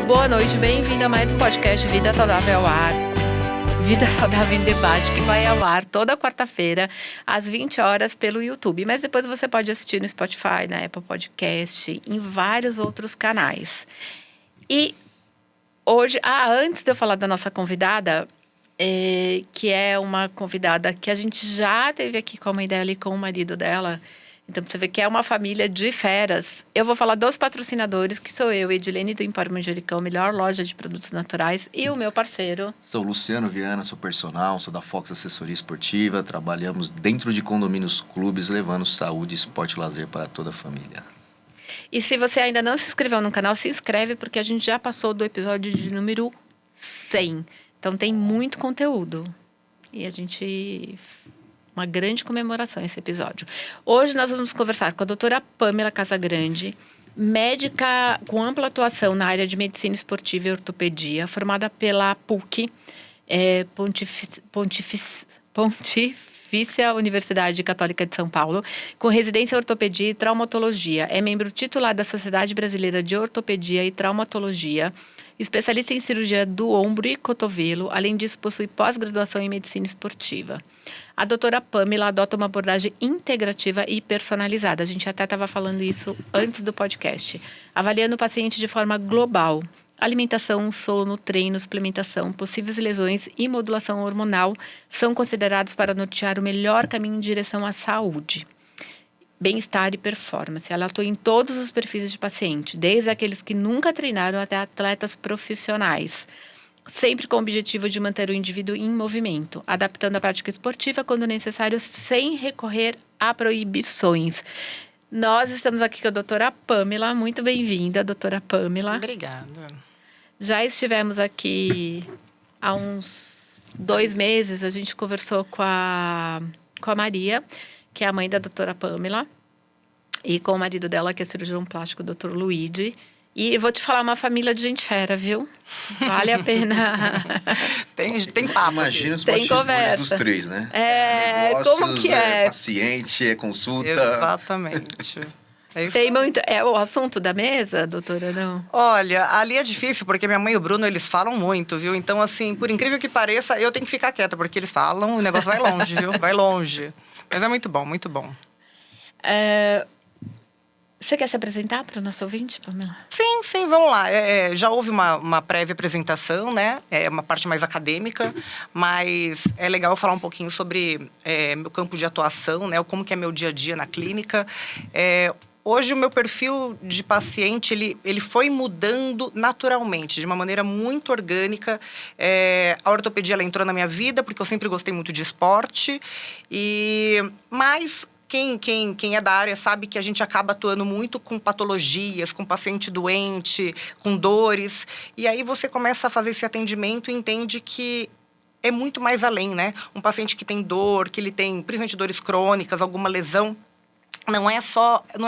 boa noite, bem-vindo a mais um podcast Vida Saudável ao Ar. Vida Saudável em Debate, que vai ao ar toda quarta-feira, às 20 horas, pelo YouTube. Mas depois você pode assistir no Spotify, na Apple Podcast, em vários outros canais. E hoje, antes de eu falar da nossa convidada, que é uma convidada que a gente já teve aqui com a mãe dela e com o marido dela. Então, você vê que é uma família de feras. Eu vou falar dos patrocinadores, que sou eu, Edilene do Empório Manjericão, melhor loja de produtos naturais, e o meu parceiro. Sou Luciano Viana, sou personal, sou da Fox Assessoria Esportiva. Trabalhamos dentro de condomínios clubes, levando saúde, esporte e lazer para toda a família. E se você ainda não se inscreveu no canal, se inscreve, porque a gente já passou do episódio de número 100. Então, tem muito conteúdo. E uma grande comemoração esse episódio. Hoje nós vamos conversar com a doutora Pamela Casagrande, médica com ampla atuação na área de medicina esportiva e ortopedia, formada pela PUC, Pontifícia Universidade Católica de São Paulo, com residência em ortopedia e traumatologia. É membro titular da Sociedade Brasileira de Ortopedia e Traumatologia, especialista em cirurgia do ombro e cotovelo, além disso possui pós-graduação em medicina esportiva. A doutora Pamela adota uma abordagem integrativa e personalizada. A gente até estava falando isso antes do podcast. Avaliando o paciente de forma global. Alimentação, sono, treino, suplementação, possíveis lesões e modulação hormonal são considerados para nortear o melhor caminho em direção à saúde, bem-estar e performance. Ela atua em todos os perfis de paciente, desde aqueles que nunca treinaram até atletas profissionais, sempre com o objetivo de manter o indivíduo em movimento, adaptando a prática esportiva quando necessário, sem recorrer a proibições. Nós estamos aqui com a doutora Pamela. Muito bem-vinda, doutora Pamela. Obrigada. Já estivemos aqui há uns 2 meses. A gente conversou com a Maria, que é a mãe da doutora Pamela, e com o marido dela, que é cirurgião plástico, o doutor Luigi. E vou te falar, uma família de gente fera, viu? Vale a pena. Tem papo. Imagina os Tem bastidores conversa. dos três, né? Negócios, como que é? Paciente, consulta. Exatamente. Tem muito. É o assunto da mesa, doutora, não? Olha, ali é difícil, porque minha mãe e o Bruno, eles falam muito, viu? Então, assim, por incrível que pareça, eu tenho que ficar quieta, porque eles falam, o negócio vai longe, viu? Vai longe. Mas é muito bom, muito bom. Você quer se apresentar para o nosso ouvinte, Pamela? Sim, vamos lá. Já houve uma prévia apresentação, né? É uma parte mais acadêmica, mas é legal eu falar um pouquinho sobre meu campo de atuação, né? Como que é meu dia a dia na clínica. Hoje, o meu perfil de paciente, ele foi mudando naturalmente, de uma maneira muito orgânica. A ortopedia, ela entrou na minha vida, porque eu sempre gostei muito de esporte. Mas quem é da área sabe que a gente acaba atuando muito com patologias, com paciente doente, com dores. E aí você começa a fazer esse atendimento e entende que é muito mais além, né? Um paciente que tem dor, que ele tem, principalmente dores crônicas, alguma lesão, não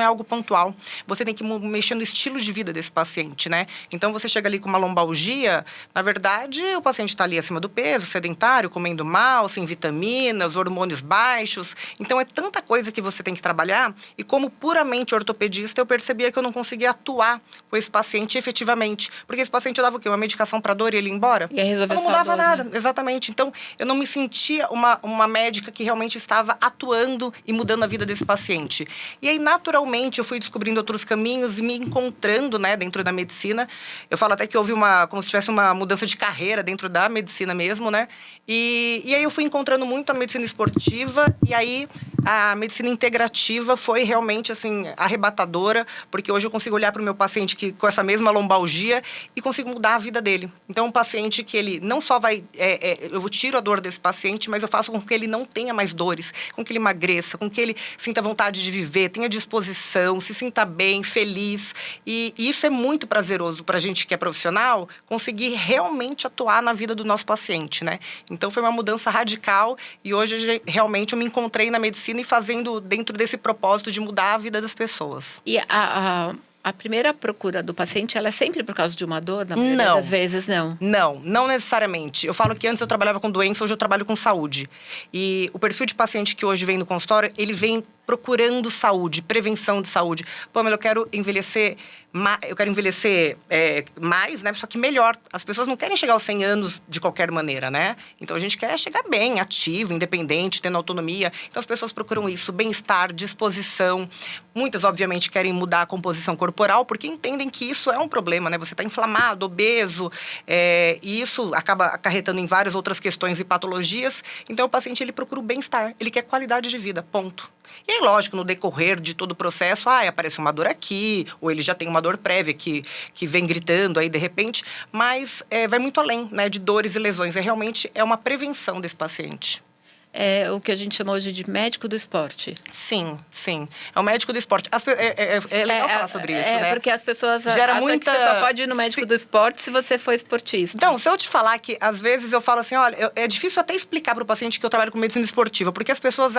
é algo pontual. Você tem que mexer no estilo de vida desse paciente, né? Então, você chega ali com uma lombalgia, na verdade, o paciente está ali acima do peso, sedentário, comendo mal, sem vitaminas, hormônios baixos. Então, é tanta coisa que você tem que trabalhar. E como puramente ortopedista, eu percebia que eu não conseguia atuar com esse paciente efetivamente. Porque esse paciente dava o quê? Uma medicação para dor e ele ia embora? E aí resolver não mudava dor, nada, né? Exatamente. Então, eu não me sentia uma médica que realmente estava atuando e mudando a vida desse paciente. E aí, naturalmente, eu fui descobrindo outros caminhos e me encontrando, né, dentro da medicina. Eu falo até que houve como se tivesse uma mudança de carreira dentro da medicina mesmo, né? E aí eu fui encontrando muito a medicina esportiva e aí a medicina integrativa foi realmente, assim, arrebatadora, porque hoje eu consigo olhar para o meu paciente com essa mesma lombalgia e consigo mudar a vida dele. Então, um paciente que ele não só vai... eu tiro a dor desse paciente, mas eu faço com que ele não tenha mais dores, com que ele emagreça, com que ele sinta vontade de viver, tenha disposição, se sinta bem, feliz. E isso é muito prazeroso para a gente que é profissional, conseguir realmente atuar na vida do nosso paciente, né? Então, foi uma mudança radical e hoje, realmente, eu me encontrei na medicina e fazendo dentro desse propósito de mudar a vida das pessoas. E a primeira procura do paciente, ela é sempre por causa de uma dor? Na maioria das vezes, não? Não necessariamente. Eu falo que antes eu trabalhava com doença, hoje eu trabalho com saúde. E o perfil de paciente que hoje vem no consultório, ele vem procurando saúde, prevenção de saúde. Pamela, eu quero envelhecer mais, né? Só que melhor. As pessoas não querem chegar aos 100 anos de qualquer maneira, né? Então, a gente quer chegar bem, ativo, independente, tendo autonomia. Então, as pessoas procuram isso, bem-estar, disposição. Muitas, obviamente, querem mudar a composição corporal, porque entendem que isso é um problema, né? Você está inflamado, obeso, e isso acaba acarretando em várias outras questões e patologias. Então, o paciente, ele procura o bem-estar, ele quer qualidade de vida, ponto. E aí, lógico, no decorrer de todo o processo, aparece uma dor aqui, ou ele já tem uma dor prévia que vem gritando aí de repente, mas vai muito além, né, de dores e lesões. Realmente uma prevenção desse paciente. É o que a gente chama hoje de médico do esporte. Sim. É o médico do esporte. É legal falar sobre isso, né? Porque as pessoas Gera acham muita... que você só pode ir no médico do esporte se você for esportista. Então, se eu te falar que, às vezes, eu falo assim, olha, é difícil até explicar para o paciente que eu trabalho com medicina esportiva, porque as pessoas,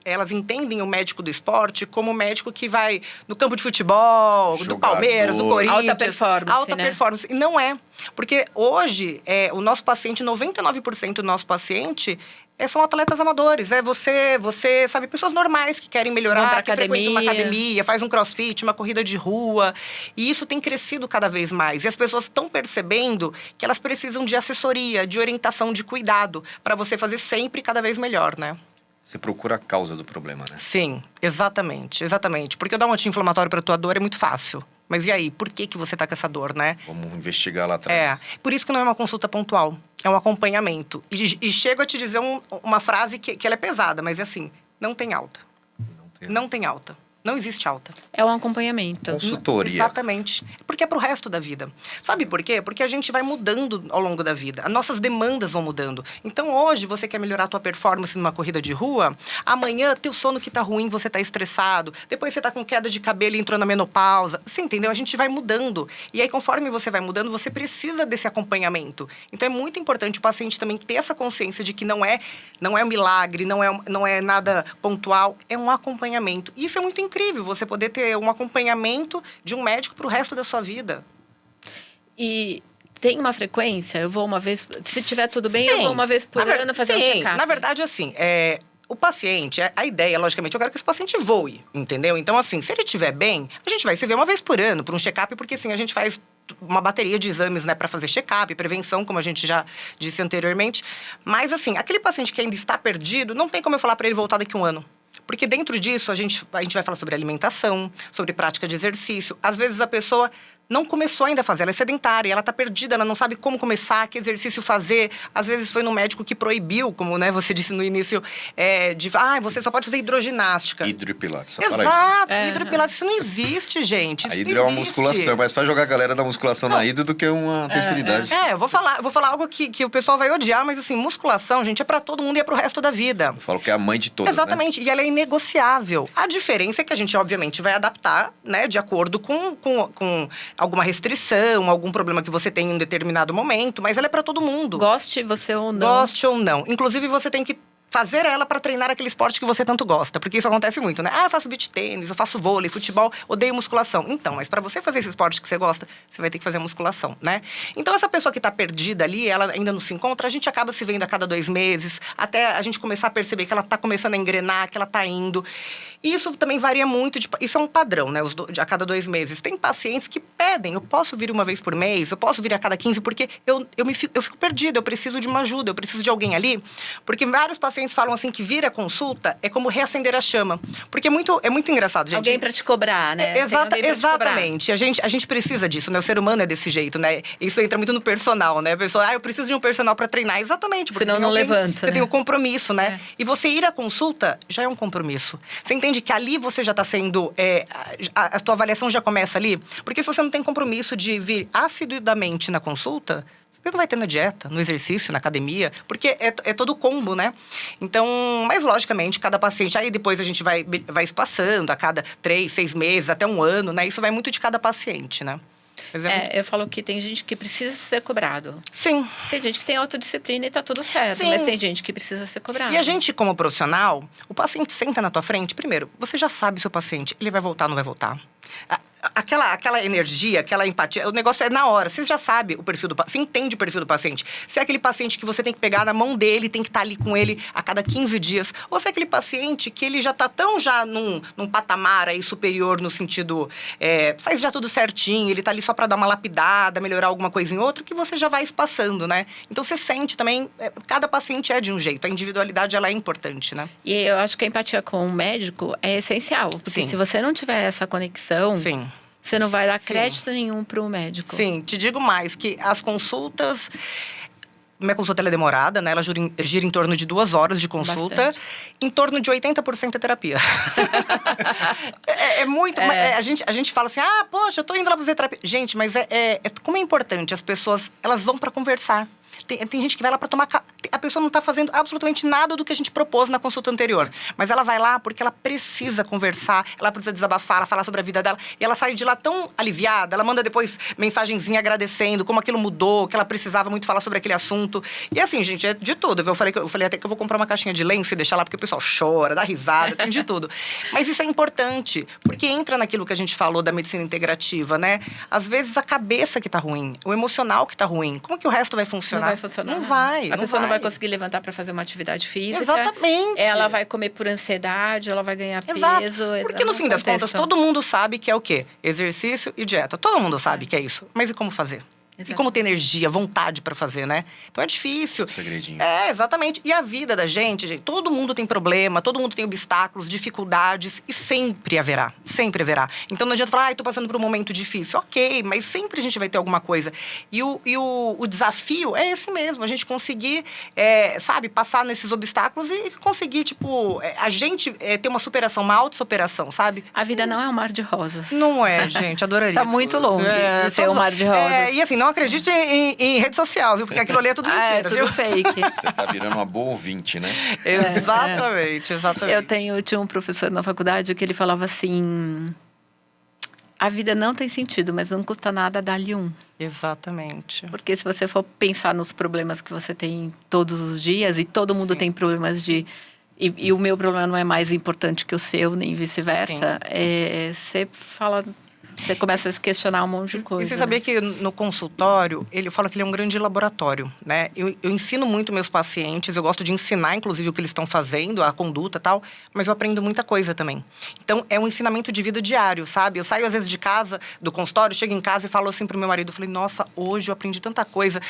elas entendem o médico do esporte como o médico que vai no campo de futebol, Jogador. do Palmeiras, do Corinthians. Alta performance, Alta né? performance. E não é. Porque hoje, o nosso paciente, 99% do nosso paciente são atletas amadores. Você sabe, pessoas normais que querem melhorar, que frequentam uma academia, faz um crossfit, uma corrida de rua. E isso tem crescido cada vez mais. E as pessoas estão percebendo que elas precisam de assessoria, de orientação, de cuidado, para você fazer sempre cada vez melhor, né? Você procura a causa do problema, né? Sim, exatamente. Porque eu dar um anti-inflamatório para tua dor é muito fácil. Mas e aí, por que você tá com essa dor, né? Vamos investigar lá atrás. Por isso que não é uma consulta pontual, é um acompanhamento. E chego a te dizer uma frase que ela é pesada, mas é assim, não tem alta. Não tem alta. Não existe alta. É um acompanhamento. Consultoria. Exatamente. Porque é pro resto da vida. Sabe por quê? Porque a gente vai mudando ao longo da vida. As nossas demandas vão mudando. Então, hoje, você quer melhorar a tua performance numa corrida de rua. Amanhã, teu sono que tá ruim, você tá estressado. Depois, você tá com queda de cabelo e entrou na menopausa. Você entendeu? A gente vai mudando. E aí, conforme você vai mudando, você precisa desse acompanhamento. Então, é muito importante o paciente também ter essa consciência de que não é um milagre, não é nada pontual. É um acompanhamento. E isso é muito incrível, você poder ter um acompanhamento de um médico para o resto da sua vida. E tem uma frequência? Eu vou uma vez... Se tiver tudo bem, Sim. eu vou uma vez por ano fazer um check-up. Na verdade, assim, o paciente, a ideia, logicamente, eu quero que esse paciente voe, entendeu? Então, assim, se ele estiver bem, a gente vai se ver uma vez por ano, por um check-up, porque, assim, a gente faz uma bateria de exames, né, para fazer check-up, prevenção, como a gente já disse anteriormente. Mas, assim, aquele paciente que ainda está perdido, não tem como eu falar para ele voltar daqui a um ano. Porque dentro disso, a gente vai falar sobre alimentação, sobre prática de exercício. Às vezes, a pessoa não começou ainda a fazer, ela é sedentária, ela está perdida, ela não sabe como começar, que exercício fazer. Às vezes, foi no médico que proibiu, como, né, você disse no início, você só pode fazer hidroginástica. Hidropilates. Exato, hidropilates. Isso não existe, gente. A hidro é uma musculação, mas faz jogar a galera da musculação na hidro do que uma terceira idade. Eu vou falar algo que o pessoal vai odiar, mas assim, musculação, gente, é pra todo mundo e é pro resto da vida. Eu falo que é a mãe de todas, Exatamente, né? E ela é inegociável. A diferença é que a gente, obviamente, vai adaptar, né, de acordo com alguma restrição, algum problema que você tem em um determinado momento, mas ela é pra todo mundo. Goste você ou não. Goste ou não. Inclusive, você tem que fazer ela para treinar aquele esporte que você tanto gosta. Porque isso acontece muito, né? Eu faço beach tênis, eu faço vôlei, futebol, odeio musculação. Então, mas para você fazer esse esporte que você gosta, você vai ter que fazer musculação, né? Então, essa pessoa que tá perdida ali, ela ainda não se encontra, a gente acaba se vendo a cada 2 meses, até a gente começar a perceber que ela tá começando a engrenar, que ela tá indo. E isso também varia muito, isso é um padrão, né? A cada 2 meses. Tem pacientes que pedem, eu posso vir uma vez por mês, eu posso vir a cada 15, porque eu fico perdida, eu preciso de uma ajuda, eu preciso de alguém ali. Porque vários pacientes falam assim que vir a consulta é como reacender a chama. Porque é muito engraçado, gente. Alguém para te cobrar, né? Exatamente. A gente precisa disso, né? O ser humano é desse jeito, né? Isso entra muito no personal, né? A pessoa, eu preciso de um personal para treinar. Exatamente. Porque senão não levanta, Você tem um compromisso, né? E você ir à consulta já é um compromisso. Você entende que ali você já está sendo... a tua avaliação já começa ali? Porque se você não tem compromisso de vir assiduamente na consulta... Você não vai ter na dieta, no exercício, na academia, porque é todo combo, né? Então, mas logicamente, cada paciente... Aí depois a gente vai espaçando a cada 3, 6 meses, até 1 ano, né? Isso vai muito de cada paciente, né? Eu falo que tem gente que precisa ser cobrado. Sim. Tem gente que tem autodisciplina e tá tudo certo. Sim. Mas tem gente que precisa ser cobrado. E a gente, como profissional, o paciente senta na tua frente, primeiro, você já sabe se o paciente, ele vai voltar ou não vai voltar. Aquela energia, aquela empatia, o negócio é na hora. Você já sabe o perfil do paciente, você entende o perfil do paciente. Se é aquele paciente que você tem que pegar na mão dele, tem que estar ali com ele a cada 15 dias. Ou se é aquele paciente que ele já está tão num patamar aí superior no sentido, faz já tudo certinho, ele está ali só para dar uma lapidada, melhorar alguma coisa em outra, que você já vai espaçando, né? Então você sente também, cada paciente é de um jeito, a individualidade ela é importante, né? E eu acho que a empatia com o médico é essencial. Porque Sim. se você não tiver essa conexão, Sim. você não vai dar Sim. crédito nenhum para o médico. Sim, te digo mais, que as consultas... Minha consulta ela é demorada, né? Ela gira em torno de 2 horas de consulta. Bastante. Em torno de 80% é terapia. é muito... A gente fala assim, poxa, eu tô indo lá pra fazer terapia. Gente, mas como é importante, as pessoas, elas vão para conversar. Tem gente que vai lá para tomar... A pessoa não está fazendo absolutamente nada do que a gente propôs na consulta anterior. Mas ela vai lá porque ela precisa conversar, ela precisa desabafar, ela falar sobre a vida dela. E ela sai de lá tão aliviada, ela manda depois mensagenzinha agradecendo como aquilo mudou, que ela precisava muito falar sobre aquele assunto. E assim, gente, é de tudo. Eu falei até que eu vou comprar uma caixinha de lenço e deixar lá, porque o pessoal chora, dá risada, tem de tudo. Mas isso é importante, porque entra naquilo que a gente falou da medicina integrativa, né? Às vezes a cabeça que tá ruim, o emocional que tá ruim. Como que o resto vai funcionar? Não vai funcionar. Não vai. A pessoa não vai conseguir levantar para fazer uma atividade física. Exatamente. Ela vai comer por ansiedade, ela vai ganhar Exato. peso. Porque no fim das contas, todo mundo sabe que é o quê? Exercício e dieta. Todo mundo sabe que é isso. Mas e como fazer? Exato. E como ter energia, vontade pra fazer, né? Então é difícil. Segredinho. Exatamente. E a vida da gente, todo mundo tem problema, todo mundo tem obstáculos, dificuldades, e sempre haverá. Sempre haverá. Então não adianta falar, tô passando por um momento difícil. Ok, mas sempre a gente vai ter alguma coisa. E o desafio é esse mesmo, a gente conseguir, passar nesses obstáculos e conseguir, a gente ter uma superação, uma auto-superação, sabe? A vida não é um mar de rosas. Não é, gente, adoraria. Tá muito longe de ser um mar de rosas. E assim, não acredite em rede social, viu? Porque aquilo ali é tudo mentira, tudo viu? fake. Você tá virando uma boa ouvinte, né? Exatamente. Eu tinha um professor na faculdade que ele falava assim: a vida não tem sentido, mas não custa nada dar-lhe um. Exatamente. Porque se você for pensar nos problemas que você tem todos os dias, e todo mundo tem problemas e o meu problema não é mais importante que o seu, nem vice-versa, você começa a se questionar um monte de coisa. E você sabia que no consultório, eu falo que ele é um grande laboratório, né? Eu ensino muito meus pacientes, eu gosto de ensinar, inclusive, o que eles estão fazendo, a conduta e tal, mas eu aprendo muita coisa também. Então, é um ensinamento de vida diário, sabe? Eu saio, às vezes, de casa, do consultório, chego em casa e falo assim pro meu marido, eu falei, nossa, hoje eu aprendi tanta coisa.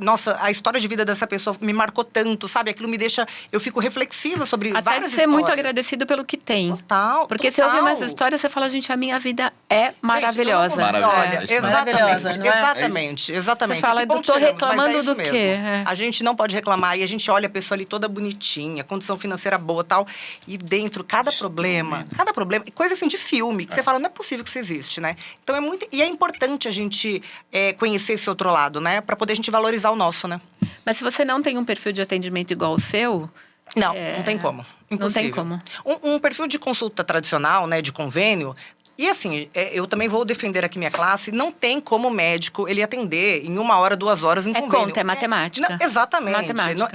Nossa, a história de vida dessa pessoa me marcou tanto, sabe? Aquilo me deixa... Eu fico reflexiva sobre até várias de ser histórias. muito agradecido pelo que tem. Total. Porque se ouvir mais histórias, você fala, gente, a minha vida é maravilhosa. Olha, Maravilhosa, não é? Exatamente. Você fala, Que bom que tô chegamos, reclamando mas é isso do mesmo. quê? A gente não pode reclamar e a gente olha a pessoa ali toda bonitinha, condição financeira boa e tal, e dentro, cada problema, coisa assim de filme, que você fala, não é possível que isso existe, né? Então é importante a gente conhecer esse outro lado, né? Pra poder a gente valorizar o nosso, né? Mas se você não tem um perfil de atendimento igual o seu... Não, não tem como. Impossível. Não tem como. Um perfil de consulta tradicional, né, de convênio. E assim, eu também vou defender aqui minha classe, não tem como o médico ele atender em 1 hora, 2 horas em convênio. Conta, é matemática. Não, exatamente. Matemática.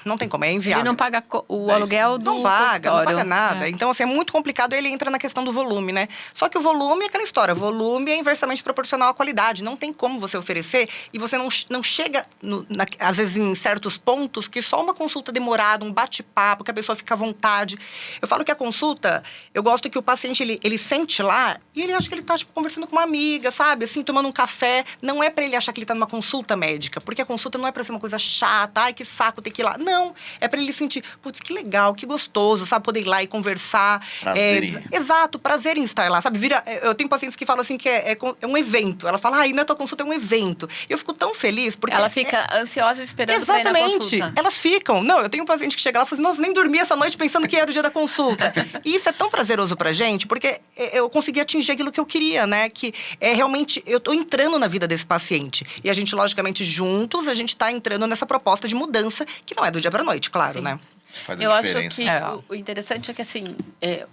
Não tem como, é inviável. Ele não paga o aluguel do Não paga nada. É. Então, assim, é muito complicado, ele entra na questão do volume, né? Só que o volume é aquela história, o volume é inversamente proporcional à qualidade. Não tem como você oferecer e você não chega, às vezes, em certos pontos, que só uma consulta demorada, um bate-papo, que a pessoa fica à vontade. Eu falo que a consulta, eu gosto que o paciente, ele sente lá e ele acha que ele tá, conversando com uma amiga, sabe? Assim, tomando um café. Não é pra ele achar que ele tá numa consulta médica, porque a consulta não é pra ser uma coisa chata, ai, que saco ter que ir lá. Não, é pra ele sentir, putz, que legal, que gostoso, sabe? Poder ir lá e conversar. Exato, prazer em estar lá, sabe? Eu tenho pacientes que falam assim que é um evento. Elas falam, na tua consulta é um evento. Eu fico tão feliz, porque... Ela fica ansiosa esperando pra ir na consulta. Elas ficam. Não, eu tenho um paciente que chega lá e fala assim, nossa, nem dormi essa noite pensando que era o dia da consulta. E isso é tão prazeroso pra gente, porque eu consegui atingir aquilo que eu queria, né? Que realmente, eu tô entrando na vida desse paciente. E a gente, logicamente, juntos, a gente tá entrando nessa proposta de mudança, que não é do dia pra noite, claro, Sim. né? Isso faz Eu a acho diferença. que o interessante é que, assim,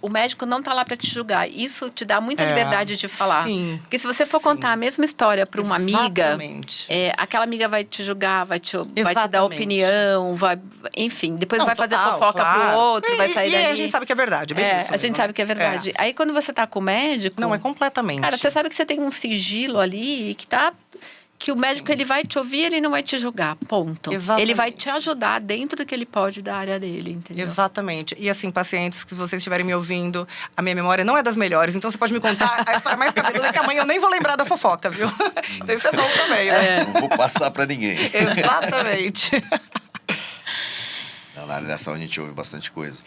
o médico não tá lá para te julgar. Isso te dá muita liberdade de falar. Sim. Porque se você for contar a mesma história para uma amiga, Exatamente. aquela amiga vai te julgar, vai te dar Exatamente. opinião, enfim, depois Não, vai fazer total, fofoca claro. pro outro, vai sair e dali. a gente sabe que é verdade, é bem isso A gente mesmo, sabe né? que é verdade. Aí quando você tá com o médico. Não, é completamente. Cara, você sabe que você tem um sigilo ali que o médico ele vai te ouvir, ele não vai te julgar, ponto. Exatamente. Ele vai te ajudar dentro do que ele pode da área dele, entendeu? Exatamente. E assim, pacientes que vocês estiverem me ouvindo, a minha memória não é das melhores, então você pode me contar a história mais cabeluda que amanhã eu nem vou lembrar da fofoca, viu? Então isso é bom também, né? Não vou passar pra ninguém. Exatamente. Não, na área da saúde a gente ouve bastante coisa.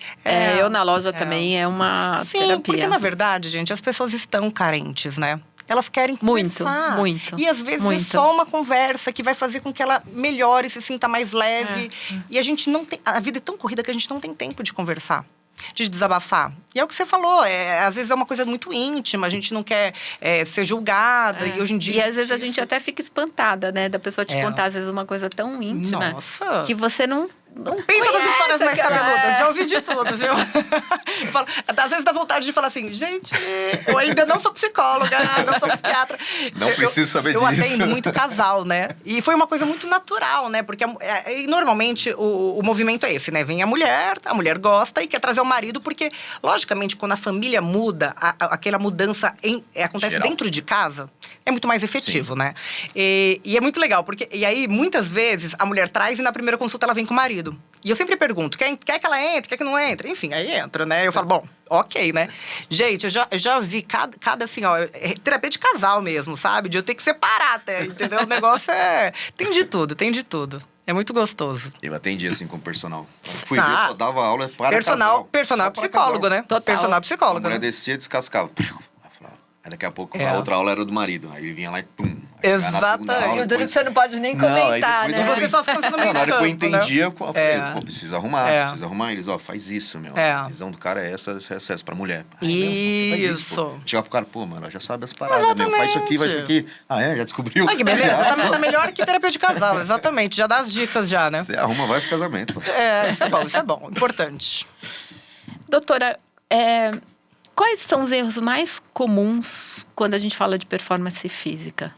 Eu na loja também é uma Sim, terapia. porque na verdade, gente, as pessoas estão carentes, né? Elas querem Muito, conversar. muito, E às vezes muito. é só uma conversa que vai fazer com que ela melhore, se sinta mais leve. E a gente não tem. A vida é tão corrida que a gente não tem tempo de conversar. De desabafar. E é o que você falou, às vezes é uma coisa muito íntima, a gente não quer ser julgada. E hoje em dia. E às vezes a gente até fica espantada, né? Da pessoa te contar, às vezes, uma coisa tão íntima. Nossa. Que você não Pensa nas histórias mais cara. cabeludas, já ouvi de tudo, viu? Às vezes dá vontade de falar assim, gente, eu ainda não sou psicóloga, não sou psiquiatra. Não preciso saber eu disso. Eu atendo muito casal, né? E foi uma coisa muito natural, né? Porque normalmente o movimento é esse, né? Vem a mulher gosta e quer trazer o marido, porque, logicamente, quando a família muda, aquela mudança acontece Geral. dentro de casa, é muito mais efetivo, né? E é muito legal, porque e aí, muitas vezes, a mulher traz e na primeira consulta ela vem com o marido. E eu sempre pergunto, quer que ela entre, quer que não entre? Enfim, aí entra, né? Eu falo, bom, ok, né? Gente, eu já vi cada assim, ó, terapia de casal mesmo, sabe? De eu ter que separar até, entendeu? O negócio tem de tudo, tem de tudo. É muito gostoso. Eu atendi assim com personal. Fui ver, só dava aula para Personal casal. psicólogo, casal. né? Total. Personal A psicólogo, mulher né? descia e descascava. Aí daqui a pouco a outra aula era do marido. Aí ele vinha lá e pum. Aí ficava na segunda Exatamente. aula, E o duro é que depois- você não pode nem Não, aí comentar, depois né? eu Você só fica no meio Na hora que eu campo, entendia, eu falei, né? pô, precisa arrumar. Eles, faz isso, meu. A visão do cara é essa pra mulher. Isso. Chega pro cara, pô, mano, ela já sabe as paradas, meu. Faz isso aqui, vai isso aqui. Ah, já descobriu? Ai, que beleza, tá melhor que terapia de casal, exatamente. Já dá as dicas já, né? Você arruma vários casamentos. Pô. Isso é bom, importante. Doutora, quais são os erros mais comuns quando a gente fala de performance física?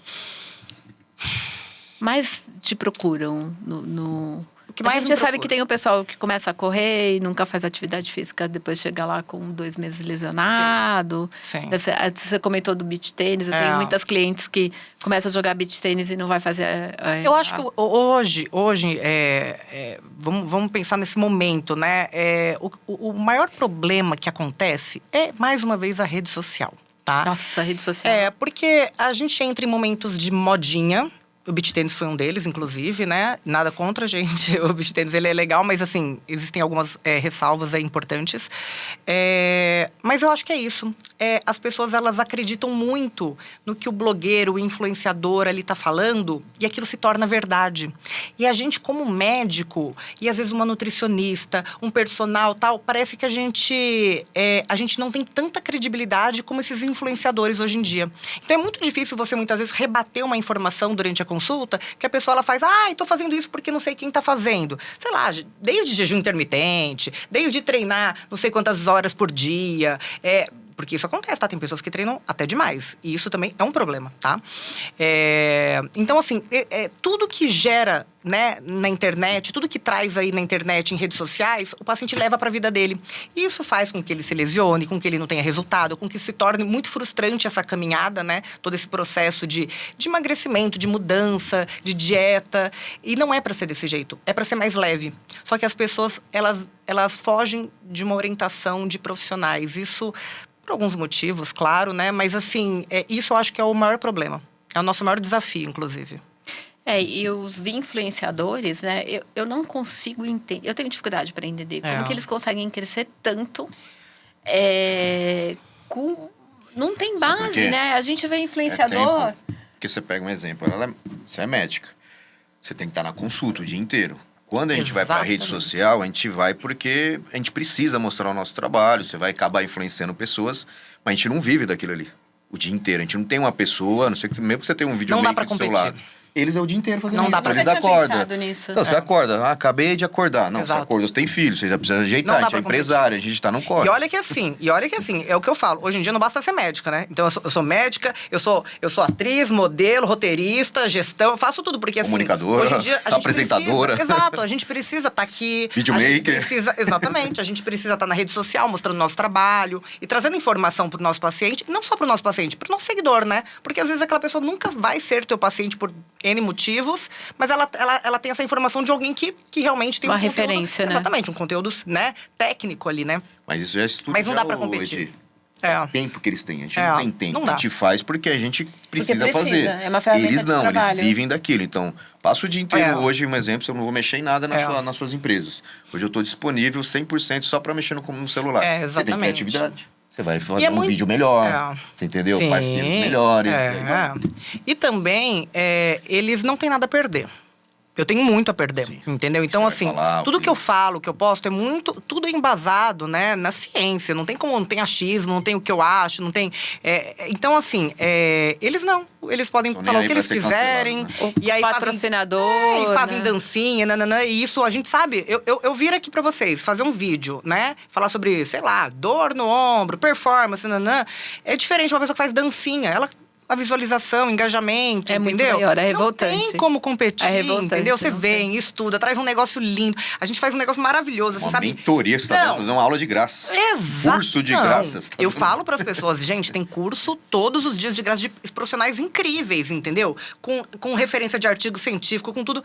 Mais te procuram no... O que mais a gente me sabe procura? que tem o pessoal que começa a correr e nunca faz atividade física, depois chega lá com 2 meses lesionado. Sim. Você comentou do beach tênis, eu tenho muitas clientes que começam a jogar beach tênis e não vai fazer... Eu acho que hoje vamos pensar nesse momento, né? O maior problema que acontece é, mais uma vez, a rede social, tá? Nossa, rede social. Porque a gente entra em momentos de modinha. O beach tênis foi um deles, inclusive, né? Nada contra, gente. O beach tênis, ele é legal, mas, assim, existem algumas ressalvas importantes. Mas eu acho que é isso. As pessoas, elas acreditam muito no que o blogueiro, o influenciador ali tá falando, e aquilo se torna verdade. E a gente, como médico, e às vezes uma nutricionista, um personal, tal, parece que a gente não tem tanta credibilidade como esses influenciadores hoje em dia. Então, é muito difícil você, muitas vezes, rebater uma informação durante a consulta, que a pessoa ela faz, tô fazendo isso porque não sei quem tá fazendo. Sei lá, desde jejum intermitente, desde treinar não sei quantas horas por dia. Porque isso acontece, tá? Tem pessoas que treinam até demais. E isso também é um problema, tá? Então, assim, tudo que gera, né, na internet, tudo que traz aí na internet, em redes sociais, o paciente leva para a vida dele. E isso faz com que ele se lesione, com que ele não tenha resultado, com que se torne muito frustrante essa caminhada, né? Todo esse processo de emagrecimento, de mudança, de dieta. E não é para ser desse jeito, é para ser mais leve. Só que as pessoas, elas fogem de uma orientação de profissionais. Isso, por alguns motivos, claro, né? Mas, assim, isso eu acho que é o maior problema. É o nosso maior desafio, inclusive. E os influenciadores, né? Eu não consigo entender. Eu tenho dificuldade para entender como que eles conseguem crescer tanto. Não tem Sabe por base, quê? né? A gente vê influenciador. Tempo. Porque você pega um exemplo, você é médica. Você tem que estar na consulta o dia inteiro. Quando a gente vai para a rede social, a gente vai porque a gente precisa mostrar o nosso trabalho. Você vai acabar influenciando pessoas, mas a gente não vive daquilo ali o dia inteiro. A gente não tem uma pessoa, a não sei que mesmo que você tenha um vídeo Não dá maker pra do competir. seu lado. Eles é o dia inteiro fazendo Não isso. dá pra Eles Eu nunca tinha acordam. pensado nisso. Então, você acorda, acabei de acordar. Não, você Exato. acordou, você tem filho, você já precisa ajeitar, Não a dá gente é pra competir. empresário, a gente tá no corre. E olha que assim, é o que eu falo. Hoje em dia não basta ser médica, né? Então eu sou médica, eu sou atriz, modelo, roteirista, gestão, eu faço tudo, porque assim. Comunicadora, hoje em dia, a gente apresentadora. Precisa, exato, a gente precisa estar aqui. Videomaker. Exatamente, a gente precisa estar na rede social, mostrando nosso trabalho e trazendo informação pro nosso paciente, não só pro nosso paciente, pro nosso seguidor, né? Porque às vezes aquela pessoa nunca vai ser teu paciente por N motivos, mas ela tem essa informação de alguém que realmente tem Uma um conteúdo, referência, né? Exatamente, um conteúdo, né, técnico ali, né? Mas isso já é estudo. Mas não já, dá pra ô, competir. Edi. É. Tempo que eles têm. A gente É, não tem tempo. não dá. A gente faz porque a gente precisa precisa, fazer. é uma ferramenta Eles de não, trabalho. eles vivem daquilo. Então, passo o dia inteiro É. hoje, um exemplo, eu não vou mexer em nada É. nas suas empresas. Hoje eu estou disponível 100% só para mexer no celular. É, Você tem exatamente. criatividade. Você vai E fazer é um muito- vídeo melhor. É. Você entendeu? Sim, Parceiros melhores. É. E também, eles não têm nada a perder. Eu tenho muito a perder, Sim. entendeu? Então, Você vai assim, falar, tudo o que eu falo, que eu posto, é muito… Tudo é embasado, né, na ciência. Não tem como… Não tem achismo, não tem o que eu acho, não tem… então, assim, eles não. Eles podem Tô nem falar o aí que pra eles ser quiserem. cancelados, O E aí patrocinador, e fazem né? dancinha, nananã. E isso, a gente sabe… Eu viro aqui pra vocês, fazer um vídeo, né? Falar sobre, sei lá, dor no ombro, performance, nananã. É diferente de uma pessoa que faz dancinha. A visualização, engajamento, É muito entendeu? maior, é Não revoltante. tem como competir, É revoltante, entendeu? Você não vem, estuda, traz um negócio lindo. A gente faz um negócio maravilhoso, você Uma sabe? mentoria, você tá Não. fazendo uma aula de graça. Exato. Curso de Não. graça. você tá Eu dando- falo pras pessoas, gente, tem curso todos os dias de graça de profissionais incríveis, entendeu? Com referência de artigo científico, com tudo.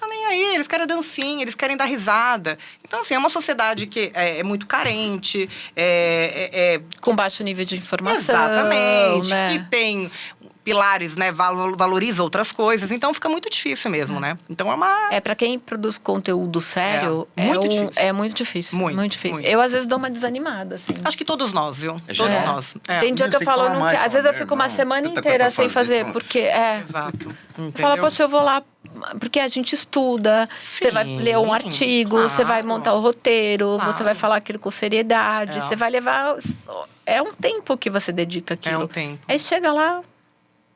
Tá nem aí, eles querem dancinha, eles querem dar risada. Então, assim, é uma sociedade que é muito carente, Com baixo nível de informação. exatamente, né? que tem pilares, né, valoriza outras coisas, então fica muito difícil mesmo, né? Então é uma… É, pra quem produz conteúdo sério, muito difícil. É muito difícil. Muito, difícil. muito. Eu, às vezes, dou uma desanimada, assim. Acho que todos nós, viu? É, Todos já é. nós. Tem dia Meu, que eu tem que falo, falar não mais, quero. Às fala vezes eu merda, fico uma não. semana Tanta inteira coisa pra sem fazer, fazer, fala. porque Exato. Fala, poxa, eu vou lá, porque a gente estuda, você vai Sim, ler um artigo, você vai claro. montar o roteiro, Claro. você vai falar aquilo com seriedade, É. você vai levar. É um tempo que você dedica aquilo. É um tempo. Aí chega lá,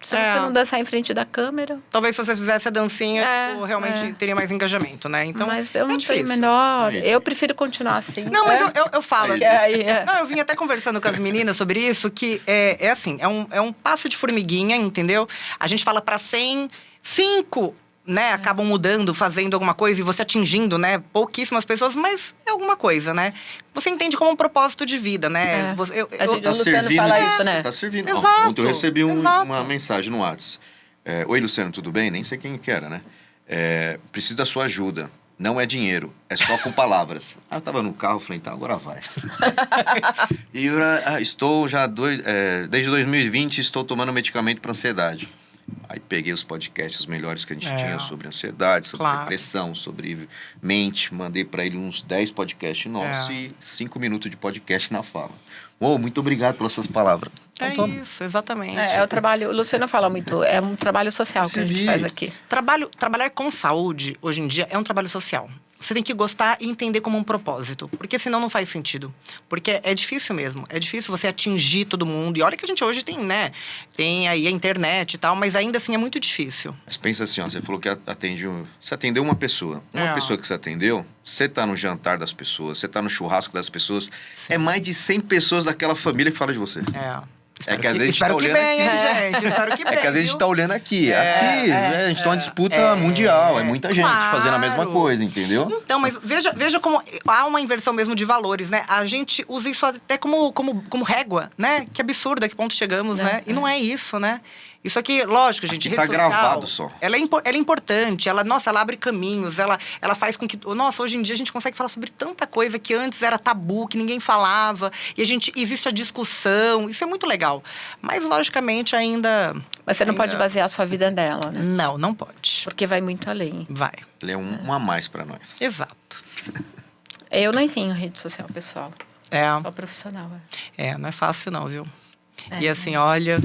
se É. você não dançar em frente da câmera. Talvez se você fizesse a dancinha, É, tipo, realmente é. teria mais engajamento, né? Então, Mas eu não difícil. tenho menor. Aí. Eu prefiro continuar assim. Não, mas eu falo. Porque aí, Não, eu vim até conversando com as meninas sobre isso, que é assim, é um passo de formiguinha, entendeu? A gente fala pra 100, 5, né, acabam mudando, fazendo alguma coisa e você atingindo, né, pouquíssimas pessoas, mas é alguma coisa, né? Você entende como um propósito de vida, né? É. Você- A gente- Tá o Luciano servindo fala disso, isso, né? Tá servindo. Exato, Ontem eu recebi exato. uma mensagem no WhatsApp. Oi, Luciano, tudo bem? Nem sei quem que era, né? Preciso da sua ajuda. Não é dinheiro, é só com palavras. Eu tava no carro, falei, então agora vai. E eu estou já desde 2020 estou tomando medicamento para ansiedade. Aí peguei os podcasts melhores que a gente tinha sobre ansiedade, sobre Claro. depressão, sobre mente. Mandei para ele uns 10 podcasts nossos e 5 minutos de podcast na fala. Muito obrigado pelas suas palavras. É Então, toma. isso, exatamente. É o trabalho. O Luciano fala muito. É um trabalho social que a gente Servir. faz aqui. Trabalhar com saúde, hoje em dia, é um trabalho social. Você tem que gostar e entender como um propósito. Porque senão não faz sentido. Porque é difícil mesmo. É difícil você atingir todo mundo. E olha que a gente hoje tem, né? Tem aí a internet e tal, mas ainda assim é muito difícil. Mas pensa assim, ó, você falou que você atendeu uma pessoa. Uma pessoa que você atendeu, você tá no jantar das pessoas, você tá no churrasco das pessoas. É mais de 100 pessoas daquela família que fala de você. Espero que às vezes espero tá que olhando bem, hein, aqui. gente? Espero que bem. É que às vezes a gente viu? tá olhando aqui. A gente tá uma disputa mundial. É muita gente fazendo a mesma claro. coisa, entendeu? Então, mas veja como há uma inversão mesmo de valores, né? A gente usa isso até como régua, né? Que absurdo, a que ponto chegamos, né? E não é isso, né? Isso aqui, lógico, gente, Aqui rede tá social, gravado só. Ela é importante, ela abre caminhos, ela faz com que… Nossa, hoje em dia a gente consegue falar sobre tanta coisa que antes era tabu, que ninguém falava. E existe a discussão, isso é muito legal. Mas, logicamente, ainda… Mas você não pode basear a sua vida nela, né? Não, não pode. Porque vai muito além. Vai. Ele é um a mais pra nós. Exato. Eu nem tenho rede social pessoal. É, Só profissional. não é fácil não, viu? É. E assim, olha,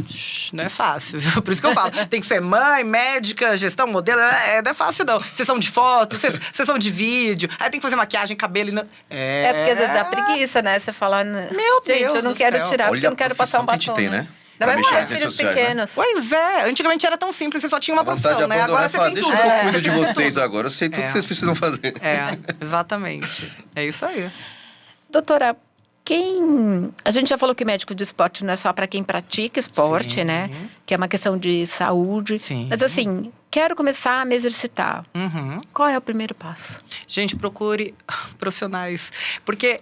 não é fácil, viu? Por isso que eu falo, tem que ser mãe, médica, gestão, modelo, não é fácil não. Sessão de foto, sessão de vídeo, aí tem que fazer maquiagem, cabelo e… É porque às vezes dá preguiça, né? Você fala, Meu gente, Deus eu não do quero céu. tirar, porque Olha eu não quero passar um a profissão que a batom. gente tem, né? Ainda mais mexer com nas redes filhos sociais, né? pequenos. Pois é, anticamente era tão simples, você só tinha uma A vontade profissão, de né? abandonar Agora e você falar, tem deixa tudo. que eu cuido de vocês agora. Eu sei tudo que vocês precisam fazer. Exatamente. É isso aí. Doutora, a gente já falou que médico de esporte não é só para quem pratica esporte, Sim. né? Que é uma questão de saúde. Sim. Mas assim, quero começar a me exercitar. Uhum. Qual é o primeiro passo? Gente, procure profissionais. Porque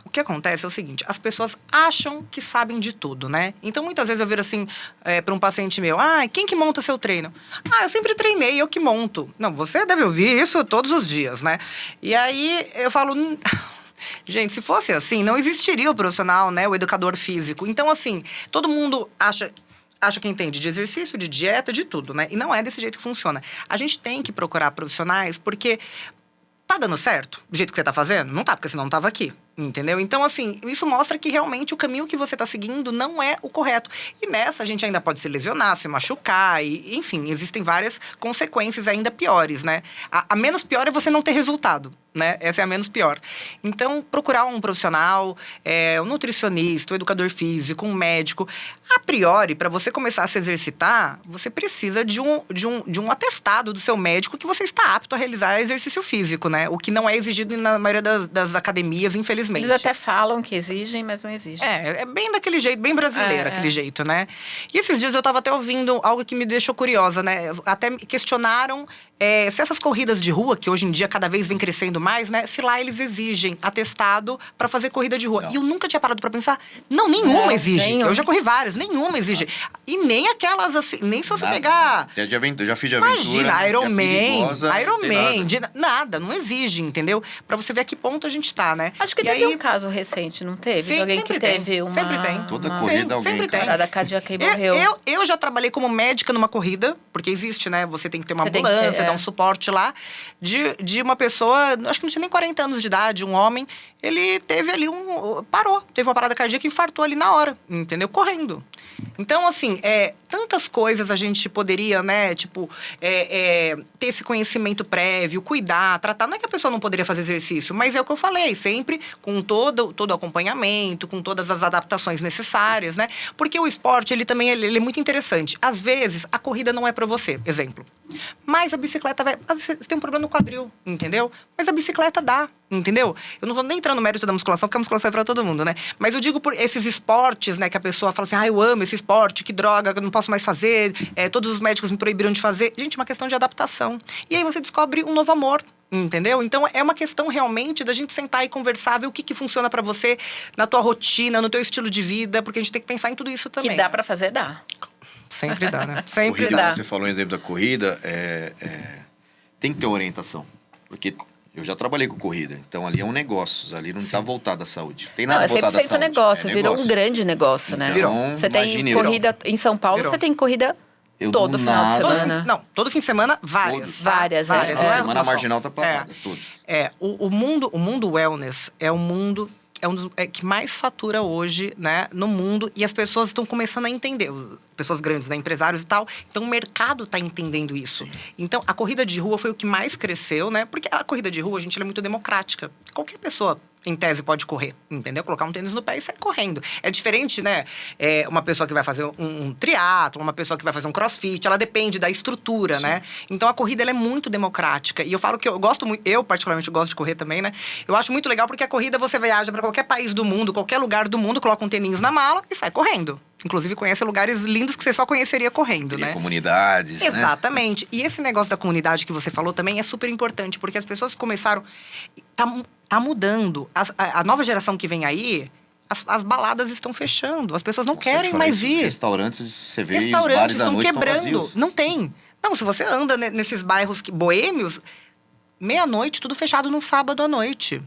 o que acontece é o seguinte, as pessoas acham que sabem de tudo, né? Então, muitas vezes eu viro assim para um paciente meu, quem que monta seu treino? Eu sempre treinei, eu que monto. Não, você deve ouvir isso todos os dias, né? E aí eu falo... Gente, se fosse assim, não existiria o profissional, né? O educador físico. Então, assim, todo mundo acha que entende de exercício, de dieta, de tudo, né? E não é desse jeito que funciona. A gente tem que procurar profissionais porque tá dando certo do jeito que você tá fazendo? Não tá, porque senão não tava aqui. Entendeu? Então, assim, isso mostra que realmente o caminho que você está seguindo não é o correto. E nessa, a gente ainda pode se lesionar, se machucar, e, enfim, existem várias consequências ainda piores, né? A menos pior é você não ter resultado, né? Essa é a menos pior. Então, procurar um profissional, um nutricionista, um educador físico, um médico. A priori, para você começar a se exercitar, você precisa de um atestado do seu médico que você está apto a realizar exercício físico, né? O que não é exigido na maioria das academias, infelizmente. Eles até falam que exigem, mas não exigem. É bem daquele jeito, bem brasileiro aquele jeito, né? E esses dias eu tava até ouvindo algo que me deixou curiosa, né? Até me questionaram se essas corridas de rua, que hoje em dia cada vez vem crescendo mais, né? Se lá eles exigem atestado para fazer corrida de rua. Não. E eu nunca tinha parado para pensar, nenhuma exige. Nenhuma. Eu já corri várias, nenhuma exige. E nem aquelas assim, nem se você Nada. pegar... Eu já fiz de aventura. Imagina, Ironman. Ironman, nada, não exige, entendeu? Pra você ver a que ponto a gente tá, né? Acho que teve um caso recente, não teve? Sim, de alguém sempre que tem, teve uma... sempre tem. Toda uma corrida alguém sempre tem. parada cardíaca e morreu. Eu já trabalhei como médica numa corrida, porque existe, né? Você tem que ter uma Você tem que ambulância, ter, dar um suporte lá. De uma pessoa, acho que não tinha nem 40 anos de idade, um homem. Ele teve ali parou, teve uma parada cardíaca e infartou ali na hora, entendeu? Correndo. Então, assim, tantas coisas a gente poderia, né? Tipo, ter esse conhecimento prévio, cuidar, tratar. Não é que a pessoa não poderia fazer exercício, mas é o que eu falei, sempre com todo o acompanhamento, com todas as adaptações necessárias, né? Porque o esporte, ele também ele é muito interessante. Às vezes, a corrida não é pra você, exemplo. Mas a bicicleta vai... Você tem um problema no quadril, entendeu? Mas a bicicleta dá, entendeu? Eu não tô nem entrando no mérito da musculação, porque a musculação é pra todo mundo, né? Mas eu digo por esses esportes, né? Que a pessoa fala assim, eu amo esse esporte, que droga, eu não posso mais fazer. Todos os médicos me proibiram de fazer. Gente, é uma questão de adaptação. E aí você descobre um novo amor, entendeu? Então, é uma questão realmente da gente sentar e conversar, ver o que funciona pra você na tua rotina, no teu estilo de vida, porque a gente tem que pensar em tudo isso também. Que dá pra fazer, dá. Sempre dá, né? Sempre Corrida, dá. você falou um exemplo da corrida, tem que ter orientação. Porque eu já trabalhei com corrida, então ali é um negócio, ali não está voltado à saúde. Tem nada Não, é voltado à 100% saúde. negócio, virou um grande negócio, né? Então, Você tem imagine, corrida em São Paulo, Virou. você tem corrida Eu todo do final de nada- semana. Todo fim de semana, várias. Todos. Várias, várias. é. Não A é semana uma só. marginal tá parada, tudo. O mundo wellness é um mundo um dos que mais fatura hoje, né, no mundo, e as pessoas estão começando a entender, pessoas grandes, né, empresários e tal, então o mercado está entendendo isso. Então, a corrida de rua foi o que mais cresceu, né, porque a corrida de rua, gente, ela é muito democrática. Qualquer pessoa, em tese, pode correr, entendeu? Colocar um tênis no pé e sair correndo. É diferente, né? Uma pessoa que vai fazer um triatlo, uma pessoa que vai fazer um crossfit, ela depende da estrutura, né? Então, a corrida, ela é muito democrática. E eu falo que eu gosto muito, eu particularmente gosto de correr também, né? Eu acho muito legal porque a corrida, você viaja para qualquer país do mundo, qualquer lugar do mundo, coloca um tênis na mala e sai correndo. Inclusive, conhece lugares lindos que você só conheceria correndo, Cria né? comunidades, né? Exatamente. E esse negócio da comunidade que você falou também é super importante, porque as pessoas começaram... Tá mudando. A nova geração que vem aí, as baladas estão fechando. As pessoas não querem mais ir. Restaurantes, você vê, os Restaurantes bares à estão noite quebrando. estão vazios. Não tem. Não, se você anda nesses bairros boêmios, meia-noite, tudo fechado num sábado à noite.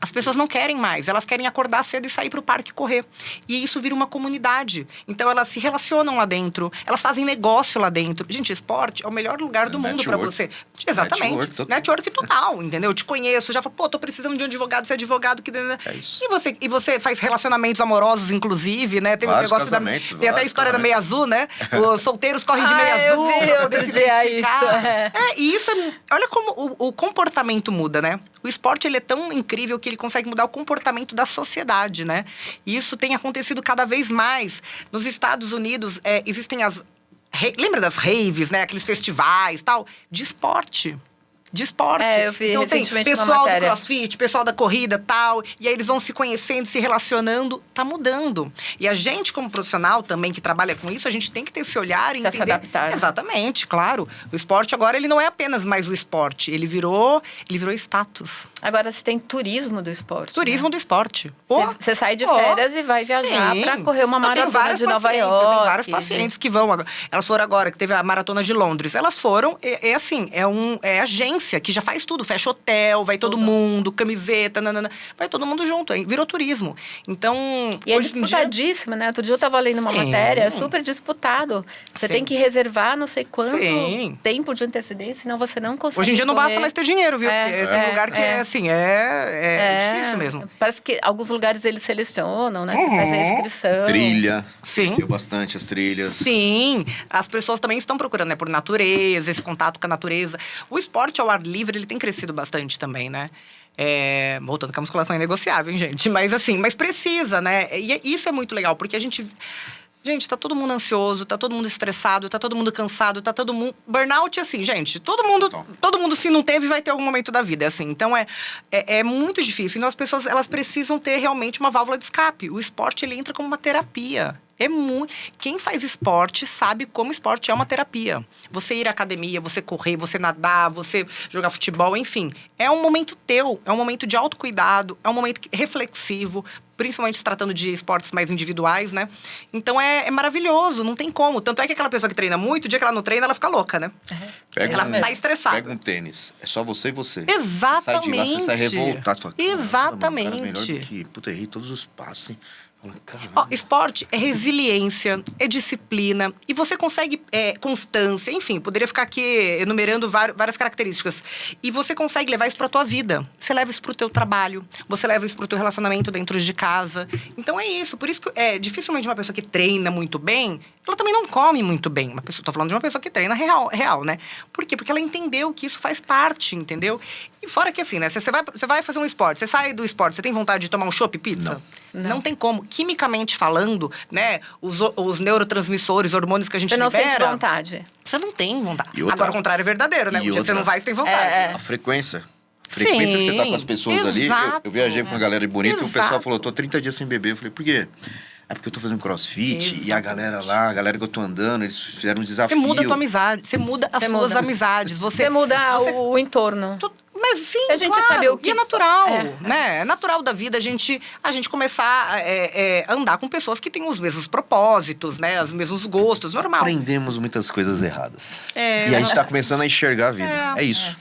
As pessoas não querem mais, elas querem acordar cedo e sair para o parque correr. E isso vira uma comunidade. Então, elas se relacionam lá dentro, elas fazem negócio lá dentro. Gente, esporte é o melhor lugar do mundo para você. Exatamente. Network total, entendeu? Eu te conheço, já falo, tô precisando de um advogado, você é advogado. É isso. E você faz relacionamentos amorosos, inclusive, né? Tem Vários um negócio casamentos, tem até a história da meia azul, né? Os solteiros correm de meia azul. Eu vi pra poder outro se dia identificar. isso. E isso olha como o comportamento muda, né? O esporte, ele é tão incrível que ele consegue mudar o comportamento da sociedade, né? E isso tem acontecido cada vez mais. Nos Estados Unidos, existem lembra das raves, né? Aqueles festivais, tal, de esporte. De esporte. Eu vi então tem recentemente uma pessoal do matéria. crossfit, pessoal da corrida, tal, e aí eles vão se conhecendo, se relacionando, tá mudando. E a gente como profissional também que trabalha com isso, a gente tem que ter esse olhar e Pra se entender. adaptar. Exatamente, claro. O esporte agora ele não é apenas mais o esporte, ele virou status. Agora você tem turismo do esporte. Turismo do esporte. Você sai de férias e vai viajar sim. para correr uma Eu tenho maratona várias de Nova pacientes, York. Eu tenho vários pacientes que vão. Elas foram agora, que teve a maratona de Londres. Elas foram, é agência que já faz tudo. Fecha hotel, vai todo mundo, camiseta, nanana, vai todo mundo junto. Virou turismo. Então, E é hoje em dia, disputadíssimo, né? Outro dia eu tava lendo uma Sim. matéria, é super disputado. Você Sim. tem que reservar não sei quanto Sim. tempo de antecedência, senão você não consegue hoje em dia não correr. basta mais ter dinheiro, viu? Porque tem lugar que é difícil mesmo. Parece que alguns lugares eles selecionam, né? Você faz a inscrição. Trilha. Sim. Cresceu bastante as trilhas. Sim, as pessoas também estão procurando, né, por natureza, esse contato com a natureza. O esporte ao ar livre, ele tem crescido bastante também, né? Voltando que a musculação é negociável, hein, gente? Mas assim, mas precisa, né? E isso é muito legal, porque a gente... Gente, tá todo mundo ansioso, tá todo mundo estressado, tá todo mundo cansado, tá todo mundo... Burnout, assim, gente, todo mundo se não teve, vai ter algum momento da vida, assim. Então, é muito difícil. Então, as pessoas, elas precisam ter realmente uma válvula de escape. O esporte, ele entra como uma terapia. Quem faz esporte sabe como esporte é uma terapia. Você ir à academia, você correr, você nadar, você jogar futebol, enfim. É um momento teu, é um momento de autocuidado, é um momento reflexivo, principalmente se tratando de esportes mais individuais, né? Então é maravilhoso, não tem como. Tanto é que aquela pessoa que treina muito, o dia que ela não treina, ela fica louca, né? Ela sai estressada. Pega um tênis, é só você e você. Exatamente. Sai de lá, você sai revoltado. Você fala, exatamente. Mano, cara, melhor do que... Puta, errei todos os passes. Esporte é resiliência, é disciplina. E você consegue constância. Enfim, poderia ficar aqui enumerando várias características. E você consegue levar isso pra tua vida. Você leva isso pro teu trabalho. Você leva isso pro teu relacionamento dentro de casa. Então é isso. Por isso que dificilmente uma pessoa que treina muito bem, ela também não come muito bem. Tô falando de uma pessoa que treina real, né? Por quê? Porque ela entendeu que isso faz parte, entendeu? E fora que assim, né? Você vai fazer um esporte, você sai do esporte, você tem vontade de tomar um chopp pizza? Não tem como. Quimicamente falando, né? Os neurotransmissores, hormônios que a gente libera... Você não sente vontade. Você não tem vontade. Agora, o contrário é verdadeiro, né? O dia que você não vai, você tem vontade. A frequência. Frequência que você tá com as pessoas ali. Eu viajei com uma galera bonita e o pessoal falou, tô 30 dias sem beber. Eu falei, por quê? É porque eu tô fazendo crossfit e a galera lá, a galera que eu tô andando, eles fizeram um desafio. Você muda a tua amizade, você muda as suas amizades. Você muda o entorno. Mas sim, a gente claro. sabe o que... E é natural, né? É natural da vida a gente começar a andar com pessoas que têm os mesmos propósitos, né? Os mesmos gostos, normal. Aprendemos muitas coisas erradas. E a gente tá começando a enxergar a vida. É isso.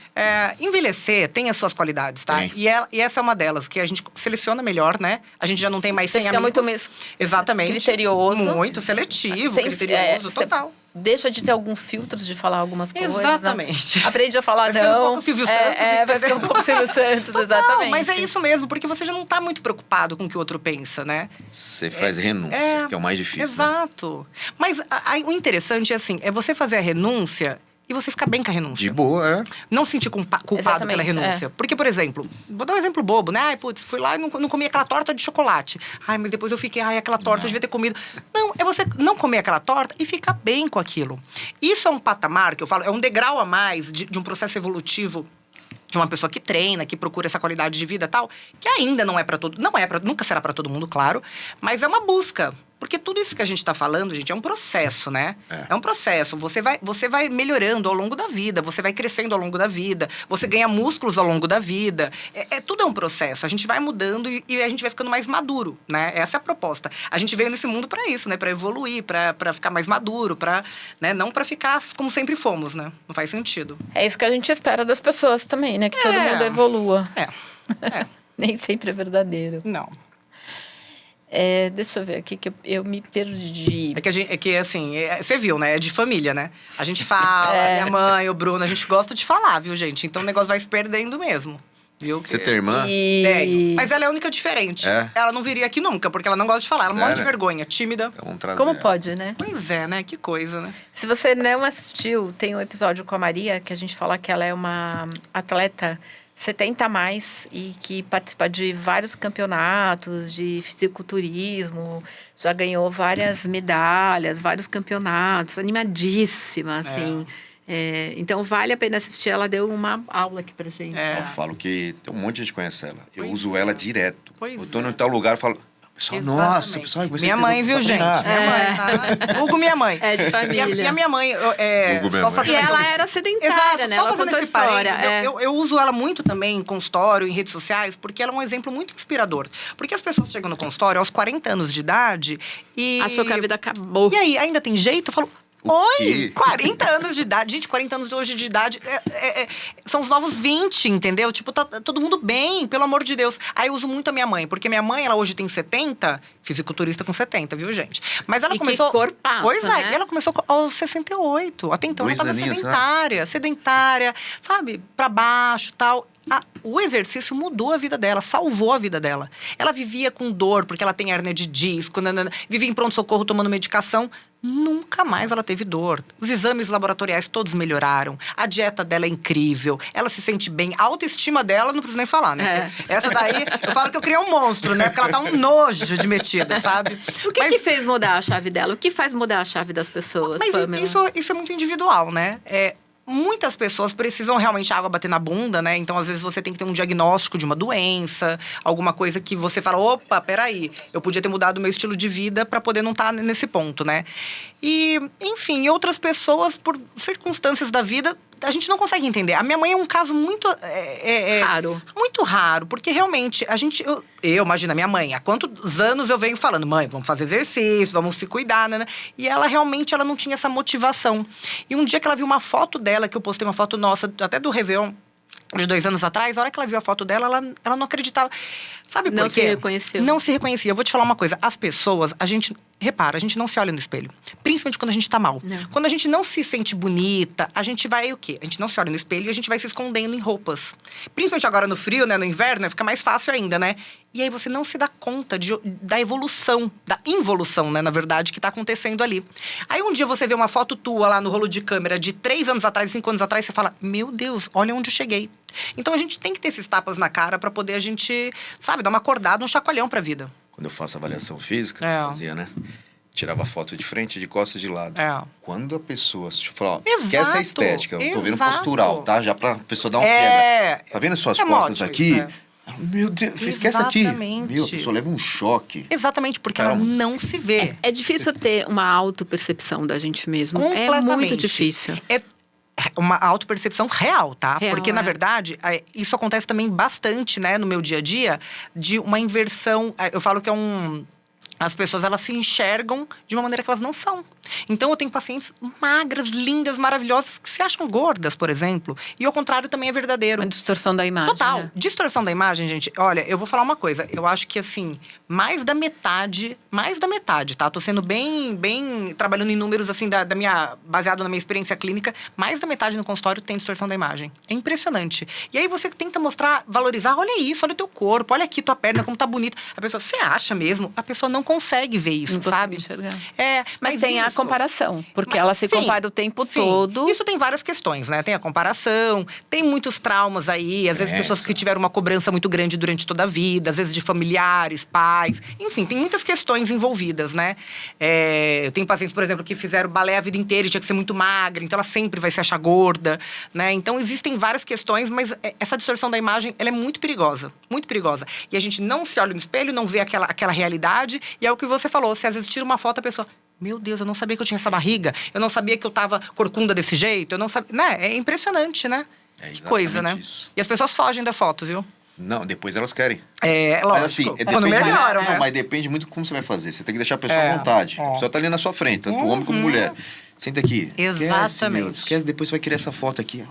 Envelhecer tem as suas qualidades, tá? Tem. E essa é uma delas, que a gente seleciona melhor, né? A gente já não tem mais 100 fica amigos. muito Exatamente. Criterioso. Muito seletivo, criterioso, total. Deixa de ter alguns filtros de falar algumas coisas. Exatamente. Não. Aprende a falar vai não. Vai ficar um pouco Silvio Santos. Vai ficar um pouco Silvio Santos, total, exatamente. Mas é isso mesmo, porque você já não tá muito preocupado com o que o outro pensa, né? Você faz renúncia, que é o mais difícil. Exato. Né? Mas o interessante é você fazer a renúncia e você ficar bem com a renúncia. De boa, Não sentir culpado pela renúncia. Porque, por exemplo, vou dar um exemplo bobo, né? Ai, putz, fui lá e não comi aquela torta de chocolate. Ai, mas depois eu fiquei, aquela torta eu devia ter comido. Não, é você não comer aquela torta e ficar bem com aquilo. Isso é um patamar, que eu falo, é um degrau a mais de um processo evolutivo de uma pessoa que treina, que procura essa qualidade de vida e tal, que ainda não é pra todo... nunca será pra todo mundo, claro, mas é uma busca. Porque tudo isso que a gente tá falando, gente, é um processo, né? É um processo. Você vai melhorando ao longo da vida, você vai crescendo ao longo da vida, você ganha músculos ao longo da vida. Tudo é um processo. A gente vai mudando e a gente vai ficando mais maduro, né? Essa é a proposta. A gente veio nesse mundo pra isso, né? Pra evoluir, pra ficar mais maduro, né? Não pra ficar como sempre fomos, né? Não faz sentido. É isso que a gente espera das pessoas também, né? Que todo mundo evolua. Nem sempre é verdadeiro. Não. Deixa eu ver aqui que eu me perdi. Você viu, né? É de família, né? A gente fala, minha mãe, o Bruno, a gente gosta de falar, viu, gente? Então o negócio vai se perdendo mesmo. Viu? Você tem irmã? Tenho. Mas ela é a única diferente. Ela não viria aqui nunca, porque ela não gosta de falar. Ela morre de vergonha, tímida. Como pode, né? Pois é, né? Que coisa, né? Se você não assistiu, tem um episódio com a Maria, que a gente fala que ela é uma atleta 70 a mais e que participa de vários campeonatos de fisiculturismo, já ganhou várias medalhas, vários campeonatos, animadíssima, assim. Então, vale a pena assistir. Ela deu uma aula aqui pra gente. Eu falo que tem um monte de gente que conhece ela. Eu Pois uso é. ela direto. Pois Eu tô é. em tal lugar e falo... Pessoal, Exatamente. nossa, pessoal, você minha mãe, viu, gente? Minha mãe, tá? Vulgo minha mãe. É de família. E a minha mãe, Vulgo minha mãe. E ela era sedentária, Exato, né? só Ela fazendo contou a esse história. parênteses, eu uso ela muito também em consultório, em redes sociais, porque ela é um exemplo muito inspirador. Porque as pessoas chegam no consultório aos 40 anos de idade e... Achou que a vida acabou. E aí, ainda tem jeito? Eu falo... O Oi, quê? 40 anos de idade. Gente, 40 anos de hoje de idade são os novos 20, entendeu? Tipo, tá todo mundo bem, pelo amor de Deus. Aí eu uso muito a minha mãe, porque minha mãe, ela hoje tem 70, fisiculturista com 70, viu, gente? Mas ela E começou... que corpaço, Pois é, né? ela começou aos 68. Até então 2 ela tava aninhos, sedentária, sabe? Pra baixo, tal. O exercício mudou a vida dela, salvou a vida dela. Ela vivia com dor, porque ela tem hérnia de disco, vivia em pronto-socorro tomando medicação. Nunca mais ela teve dor. Os exames laboratoriais todos melhoraram. A dieta dela é incrível. Ela se sente bem. A autoestima dela, não preciso nem falar, né? Essa daí, eu falo que eu criei um monstro, né? Porque ela tá um nojo de metida, sabe? O que fez mudar a chave dela? O que faz mudar a chave das pessoas, Mas Pamela? isso é muito individual, né? Muitas pessoas precisam realmente a água bater na bunda, né? Então, às vezes, você tem que ter um diagnóstico de uma doença, alguma coisa que você fala, opa, peraí, eu podia ter mudado o meu estilo de vida para poder não estar nesse ponto, né? E, enfim, outras pessoas, por circunstâncias da vida, a gente não consegue entender. A minha mãe é um caso muito... Raro. Muito raro, porque realmente, eu imagino a minha mãe, há quantos anos eu venho falando, mãe, vamos fazer exercício, vamos se cuidar, né? E ela realmente, ela não tinha essa motivação. E um dia que ela viu uma foto dela, que eu postei uma foto nossa, até do Réveillon, de 2 anos atrás, a hora que ela viu a foto dela, ela não acreditava. Sabe por quê? Não se reconheceu. Não se reconhecia. Eu vou te falar uma coisa. As pessoas, repara, a gente não se olha no espelho. Principalmente quando a gente tá mal. Não. Quando a gente não se sente bonita, a gente vai o quê? A gente não se olha no espelho e a gente vai se escondendo em roupas. Principalmente agora no frio, né? No inverno, fica mais fácil ainda, né? E aí você não se dá conta da evolução, da involução, né? Na verdade, que tá acontecendo ali. Aí um dia você vê uma foto tua lá no rolo de câmera de 3 anos atrás, 5 anos atrás, você fala, meu Deus, olha onde eu cheguei. Então a gente tem que ter esses tapas na cara pra poder a gente, sabe, dar uma acordada, um chacoalhão pra vida. Quando eu faço avaliação física, fazia, né? Tirava foto de frente, de costas, de lado. Quando a pessoa... Fala, ó, esquece a estética. Eu tô vendo postural, tá? Já pra pessoa dar uma quebra. Tá vendo as suas costas aqui? Meu Deus, esquece aqui. Meu, a pessoa leva um choque. Exatamente, porque ela não se vê. É difícil ter uma autopercepção da gente mesmo. Completamente. É muito difícil. É uma autopercepção real, tá? Real, porque, na verdade, isso acontece também bastante, né, no meu dia a dia, de uma inversão. Eu falo que as pessoas, elas se enxergam de uma maneira que elas não são. Então, eu tenho pacientes magras, lindas, maravilhosas, que se acham gordas, por exemplo. E, ao contrário, também é verdadeiro. Uma distorção da imagem. Total. Né? Distorção da imagem, gente. Olha, eu vou falar uma coisa. Eu acho que, assim, mais da metade, tá? Tô sendo bem, trabalhando em números, assim, baseado na minha experiência clínica. Mais da metade no consultório tem distorção da imagem. É impressionante. E aí, você tenta mostrar, valorizar. Olha isso, olha o teu corpo. Olha aqui tua perna, como tá bonita. A pessoa, você acha mesmo? A pessoa não consegue ver isso, não sabe? Enxergar. Mas tem a comparação, porque ela se compara o tempo todo. Isso tem várias questões, né? Tem a comparação, tem muitos traumas aí, às vezes pessoas que tiveram uma cobrança muito grande durante toda a vida, às vezes de familiares, pais, enfim, tem muitas questões envolvidas, né? Eu tenho pacientes, por exemplo, que fizeram balé a vida inteira e tinha que ser muito magra, então ela sempre vai se achar gorda, né? Então existem várias questões, mas essa distorção da imagem, ela é muito perigosa, muito perigosa. E a gente não se olha no espelho, não vê aquela realidade, e é o que você falou, se às vezes tira uma foto, a pessoa... Meu Deus, eu não sabia que eu tinha essa barriga. Eu não sabia que eu tava corcunda desse jeito. Eu não sabia... Né? É impressionante, né? Que coisa, né? Isso. E as pessoas fogem da foto, viu? Não, depois elas querem. Lógico. Mas assim, Quando melhoram, né? mas depende muito de como você vai fazer. Você tem que deixar a pessoa à vontade. A pessoa tá ali na sua frente, tanto homem como mulher. Senta aqui. Exatamente. Esquece, depois você vai querer essa foto aqui.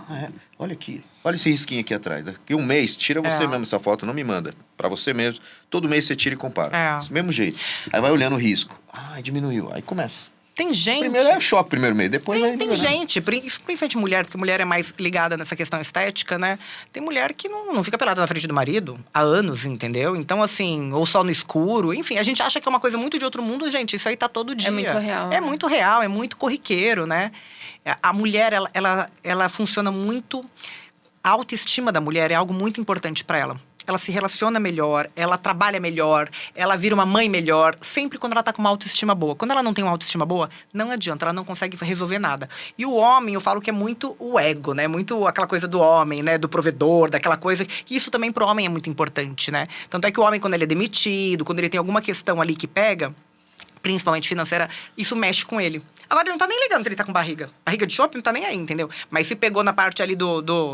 Olha aqui. Olha esse risquinho aqui atrás. Daqui 1 mês, tira você mesmo essa foto, não me manda. Pra você mesmo. Todo mês você tira e compara. Do mesmo jeito. Aí vai olhando o risco. Diminuiu. Aí começa. Tem gente... Primeiro é choque, primeiro mês. Depois tem gente, principalmente mulher, porque mulher é mais ligada nessa questão estética, né? Tem mulher que não fica pelada na frente do marido há anos, entendeu? Então, assim, ou só no escuro. Enfim, a gente acha que é uma coisa muito de outro mundo, gente. Isso aí tá todo dia. É muito real. É muito real, é muito corriqueiro, né? A mulher, ela funciona muito... a autoestima da mulher é algo muito importante para ela. Ela se relaciona melhor, ela trabalha melhor, ela vira uma mãe melhor, sempre quando ela tá com uma autoestima boa. Quando ela não tem uma autoestima boa, não adianta, ela não consegue resolver nada. E o homem, eu falo que é muito o ego, né? Muito aquela coisa do homem, né? Do provedor, daquela coisa. Que isso também pro homem é muito importante, né? Tanto é que o homem, quando ele é demitido, quando ele tem alguma questão ali que pega, principalmente financeira, isso mexe com ele. Agora, ele não tá nem ligando se ele tá com barriga. Barriga de shopping não tá nem aí, entendeu? Mas se pegou na parte ali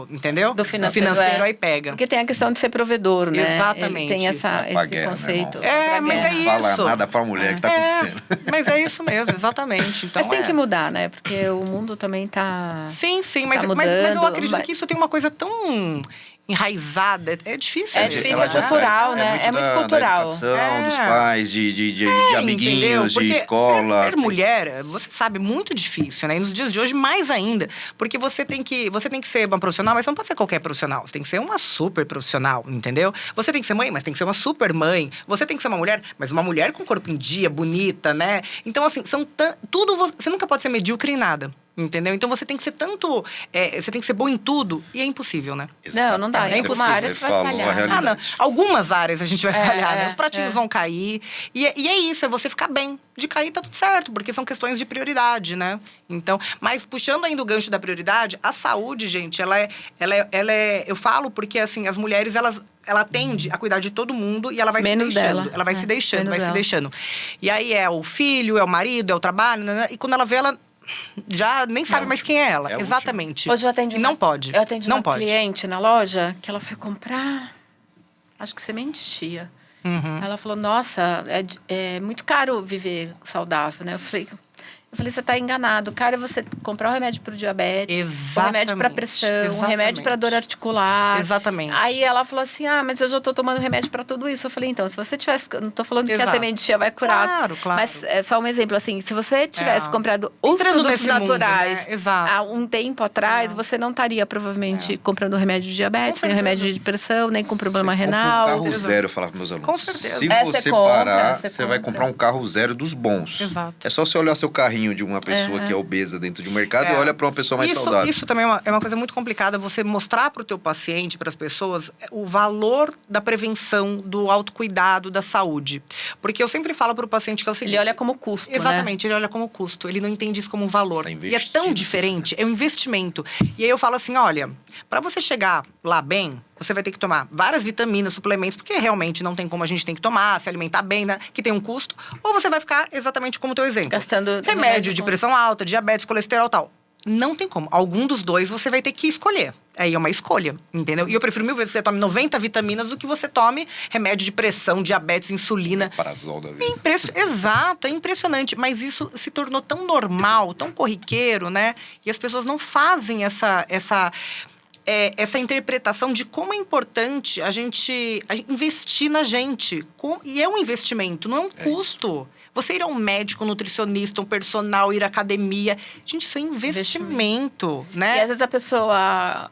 entendeu? Do financeiro, aí pega. Porque tem a questão de ser provedor, né? Exatamente. Ele tem esse guerra, conceito. Mas é isso. Não fala nada pra mulher que tá acontecendo. Mas é isso mesmo, exatamente. Então, Mas tem que mudar, né? Porque o mundo também tá... Sim, mas eu mudando, acredito que isso tem uma coisa tão enraizada. É difícil. É difícil, é cultural, né? É muito cultural. Da educação, dos pais, de amiguinhos, entendeu? de Porque escola. Ser mulher, você sabe, é muito difícil, né? E nos dias de hoje, mais ainda. Porque você tem que ser uma profissional, mas você não pode ser qualquer profissional. Você tem que ser uma super profissional, entendeu? Você tem que ser mãe, mas tem que ser uma super mãe. Você tem que ser uma mulher, mas uma mulher com corpo em dia, bonita, né? Então, assim, você nunca pode ser medíocre em nada. Entendeu? Então você tem que ser você tem que ser bom em tudo e é impossível, né? Não dá. É impossível. Uma área você vai falhar. Não. Algumas áreas a gente vai falhar, né? Os pratinhos vão cair. E é isso, é você ficar bem. De cair tá tudo certo, porque são questões de prioridade, né? Então, mas puxando ainda o gancho da prioridade, a saúde, gente, ela é eu falo porque, assim, as mulheres, ela tende a cuidar de todo mundo e ela vai menos se deixando. Dela. Ela vai se deixando, se deixando. E aí é o filho, é o marido, é o trabalho, né? E quando ela vê, ela já nem sabe mais quem é ela. Exatamente. Hoje eu atendi não pode. Eu atendi uma cliente na loja que ela foi comprar, acho que semente de chia. Ela falou, nossa, é muito caro viver saudável, né? Eu falei, você está enganado. Cara, é você comprar um remédio para o diabetes, um remédio para pressão, um remédio para dor articular. Exatamente. Aí ela falou assim, mas eu já estou tomando remédio para tudo isso. Eu falei, então, se você tivesse... Não estou falando que a semente de chia vai curar. Claro. Mas é só um exemplo, assim, se você tivesse comprado os produtos naturais mundo, né? há um tempo atrás, você não estaria, provavelmente, comprando remédio de diabetes, nem remédio de pressão, nem com problema renal. Um carro zero, eu falava para meus alunos. Com certeza. Se você parar, você vai comprar um carro zero dos bons. Exato. É só você olhar seu carrinho de uma pessoa que é obesa dentro de um mercado e olha para uma pessoa mais saudável. Isso também é uma coisa muito complicada, você mostrar para o teu paciente, para as pessoas, o valor da prevenção, do autocuidado, da saúde. Porque eu sempre falo para o paciente que é o seguinte... Ele olha como custo, Exatamente, ele olha como custo. Ele não entende isso como um valor. E é tão diferente, é um investimento. E aí eu falo assim, olha, para você chegar lá bem... Você vai ter que tomar várias vitaminas, suplementos, porque realmente não tem como a gente tem que tomar, se alimentar bem, né? Que tem um custo. Ou você vai ficar exatamente como o teu exemplo. Gastando remédio de pressão alta, diabetes, colesterol e tal. Não tem como. Algum dos dois você vai ter que escolher. Aí é uma escolha, entendeu? E eu prefiro 1000 vezes que você tome 90 vitaminas do que você tome remédio de pressão, diabetes, insulina. Parazol da vida. Exato, é impressionante. Mas isso se tornou tão normal, tão corriqueiro, né? E as pessoas não fazem essa interpretação de como é importante a gente investir na gente. E é um investimento, não é um custo. Você ir a um médico, um nutricionista, um personal, ir à academia. Gente, isso é investimento, né? E às vezes a pessoa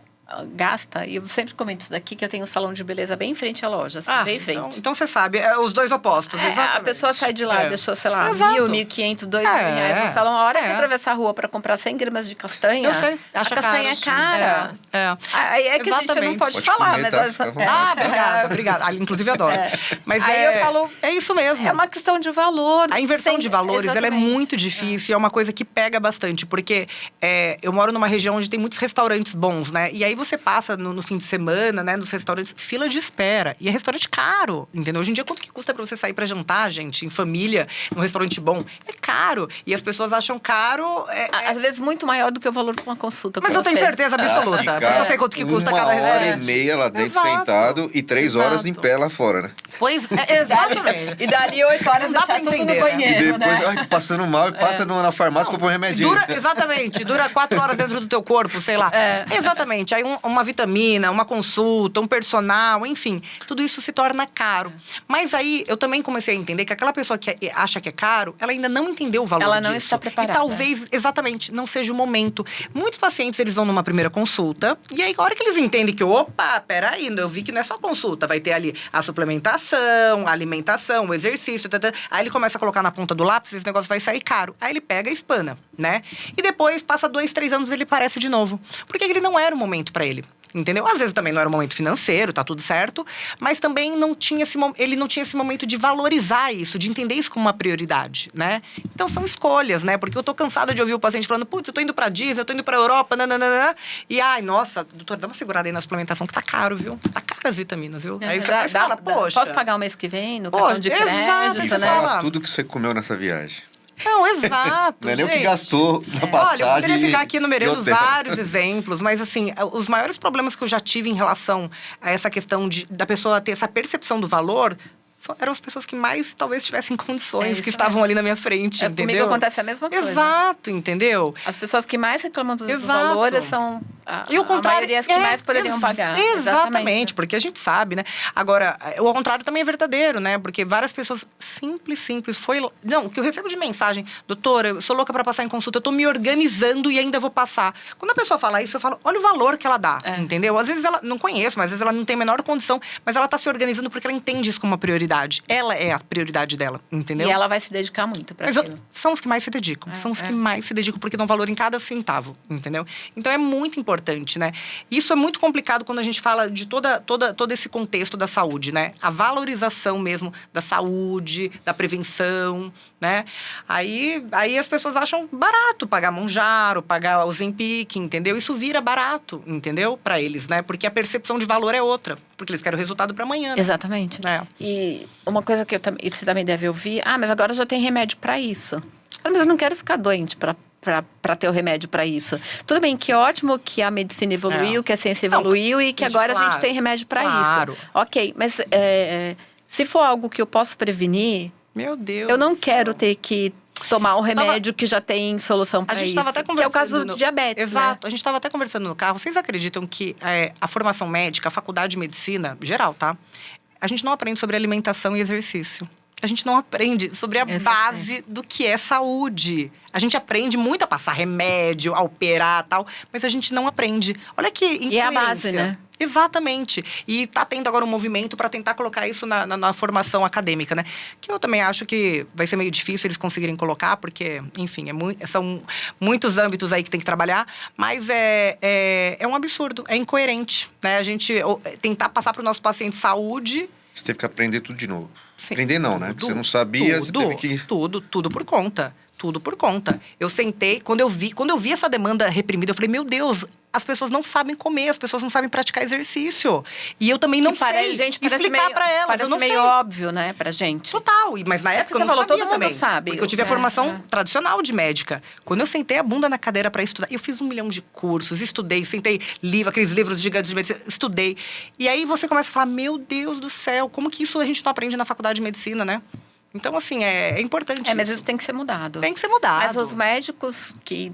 gasta, e eu sempre comento isso daqui, que eu tenho um salão de beleza bem em frente à loja, assim, bem em frente. Então você sabe, os dois opostos, exatamente. A pessoa sai de lá, deixou, sei lá, 1.000, 1.500, 2.000 reais no salão. A hora que atravessar a rua para comprar 100 gramas de castanha, eu sei, a castanha é cara. Aí é que a gente não pode falar, comer, mas... Obrigada. Inclusive, adoro. Mas aí eu falo... É isso mesmo. É uma questão de valor. A inversão de valores, ela é muito difícil. É uma coisa que pega bastante. Porque eu moro numa região onde tem muitos restaurantes bons, né? E aí você passa no fim de semana, né? Nos restaurantes, fila de espera. E é restaurante caro, entendeu? Hoje em dia, quanto que custa pra você sair pra jantar, gente? Em família, num restaurante bom? É caro. E as pessoas acham caro... Às vezes, muito maior do que o valor de uma consulta. Mas eu tenho certeza absoluta. Porque eu sei quanto que custa cada restaurante. 1h30 lá dentro sentado e 3 horas em pé lá fora, né? Pois, exatamente. E dali 8 horas deixar tudo no banheiro, e depois, tô passando mal, passa na farmácia, compra um remedinho. Exatamente. Dura 4 horas dentro do teu corpo, sei lá. Exatamente. Aí uma vitamina, uma consulta, um personal, enfim. Tudo isso se torna caro. Mas aí, eu também comecei a entender que aquela pessoa que acha que é caro, ela ainda não entendeu o valor disso. Ela não está preparada. E talvez, exatamente, não seja o momento. Muitos pacientes, eles vão numa primeira consulta, e aí, a hora que eles entendem que, opa, peraí, eu vi que não é só consulta, vai ter ali a suplementação, a alimentação, o exercício, aí ele começa a colocar na ponta do lápis, esse negócio vai sair caro. Aí ele pega e espana, né? E depois, passa 2, 3 anos, ele parece de novo. Porque ele não era o momento pra ele. entendeu? Às vezes também não era o momento financeiro, tá tudo certo, mas também ele não tinha esse momento de valorizar isso, de entender isso como uma prioridade, né? Então são escolhas, né? Porque eu tô cansada de ouvir o paciente falando, putz, eu tô indo pra Disney, eu tô indo pra Europa, nananana, e ai, nossa, doutor, dá uma segurada aí na suplementação, que tá caro, viu? Tá caro as vitaminas, viu? Aí você fala, poxa... Posso pagar o mês que vem no cartão de crédito, E né? fala tudo que você comeu nessa viagem. Não, exato, não é nem gente. o que gastou na passagem. Olha, eu poderia ficar aqui enumerando vários exemplos, mas assim, os maiores problemas que eu já tive em relação a essa questão da pessoa ter essa percepção do valor eram as pessoas que mais talvez tivessem condições, que estavam ali na minha frente, entendeu? Comigo acontece a mesma coisa. Exato, entendeu? As pessoas que mais reclamam do valor são a maioria as que mais poderiam pagar. Exatamente, porque a gente sabe, né? Agora, o contrário também é verdadeiro, né? Porque várias pessoas simples, Não, o que eu recebo de mensagem, doutora, eu sou louca pra passar em consulta, eu tô me organizando e ainda vou passar. Quando a pessoa fala isso, eu falo, olha o valor que ela dá, entendeu? Às vezes ela, não conheço, mas às vezes ela não tem a menor condição, mas ela tá se organizando porque ela entende isso como uma prioridade. Ela é a prioridade dela, entendeu? E ela vai se dedicar muito pra aquilo. São os que mais se dedicam. São os que mais se dedicam porque dão valor em cada centavo, entendeu? Então é muito importante, né? Isso é muito complicado quando a gente fala de todo esse contexto da saúde, né? A valorização mesmo da saúde, da prevenção, né? Aí as pessoas acham barato pagar Monjaro, pagar o Ozempic, entendeu? Isso vira barato, entendeu? Pra eles, né? Porque a percepção de valor é outra. Porque eles querem o resultado pra amanhã, né? Exatamente. E uma coisa que você também deve ouvir, mas agora já tem remédio pra isso. Mas eu não quero ficar doente pra ter o remédio pra isso. Tudo bem, que ótimo que a medicina evoluiu, que a ciência evoluiu e que agora a gente tem remédio pra isso. Ok, mas se for algo que eu posso prevenir, meu Deus, eu não quero ter que tomar um remédio que já tem solução para isso. A gente estava até conversando. Que é o caso do diabetes, Exato. né? A gente estava até conversando no carro. Vocês acreditam que a formação médica, a faculdade de medicina, geral, tá? A gente não aprende sobre alimentação e exercício. A gente não aprende sobre a base do que é saúde. A gente aprende muito a passar remédio, a operar e tal, mas a gente não aprende. Olha que incoerência. E é a base, né? Exatamente. E tá tendo agora um movimento para tentar colocar isso na formação acadêmica, né? Que eu também acho que vai ser meio difícil eles conseguirem colocar, porque, enfim, são muitos âmbitos aí que tem que trabalhar, mas é um absurdo, é incoerente, né? A gente tentar passar para o nosso paciente saúde. Você teve que aprender tudo de novo. Sim, aprender não, né? Porque você não sabia, você teve que... Tudo por conta. Tudo por conta. Eu sentei, quando eu vi essa demanda reprimida, eu falei, meu Deus, as pessoas não sabem comer, as pessoas não sabem praticar exercício. E eu também não sei explicar pra elas. Parece eu não meio sei. óbvio, né, pra gente. Total, mas na época eu não sabia todo mundo também. sabe. Porque eu tive a formação tradicional de médica. Quando eu sentei a bunda na cadeira pra estudar, eu fiz 1 milhão de cursos, estudei, sentei aqueles livros gigantes de medicina, estudei. E aí você começa a falar, meu Deus do céu, como que isso a gente não aprende na faculdade de medicina, né? Então, assim, é importante. Mas isso tem que ser mudado. Tem que ser mudado. Mas os médicos que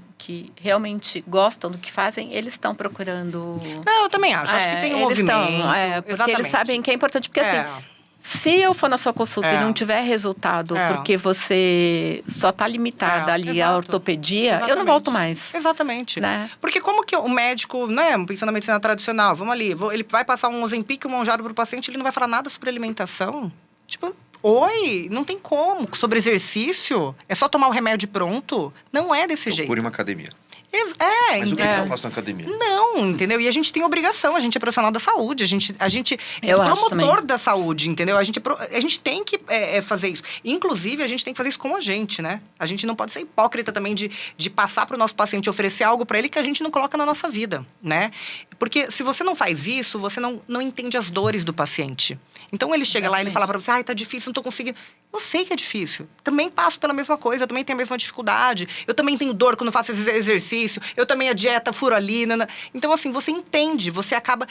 realmente gostam do que fazem, eles estão procurando... Não, eu também acho. Acho que tem um movimento. Porque exatamente. eles sabem que é importante. Porque, assim, se eu for na sua consulta e não tiver resultado porque você só tá limitada ali à ortopedia, eu não volto mais. Exatamente. Né? Porque como que o médico, né, pensando na medicina tradicional, vamos ali, ele vai passar um Ozempic, um Monjaro pro paciente, ele não vai falar nada sobre alimentação? Tipo... Oi, não tem como. Sobre exercício, é só tomar o remédio pronto? Não é desse jeito. Procure uma academia. Mas o que eu faço na academia? Não, entendeu? E a gente tem obrigação, a gente é profissional da saúde, a gente é promotor da saúde, entendeu? A gente tem que fazer isso. Inclusive, a gente tem que fazer isso com a gente, né? A gente não pode ser hipócrita também de passar para o nosso paciente, oferecer algo para ele que a gente não coloca na nossa vida, né? Porque se você não faz isso, você não entende as dores do paciente. Então, ele chega lá e ele fala para você, ai, tá difícil, não tô conseguindo. Eu sei que é difícil. Também passo pela mesma coisa, eu também tenho a mesma dificuldade. Eu também tenho dor quando faço exercício. Eu também a dieta furo ali. Então, assim, você entende, você acaba...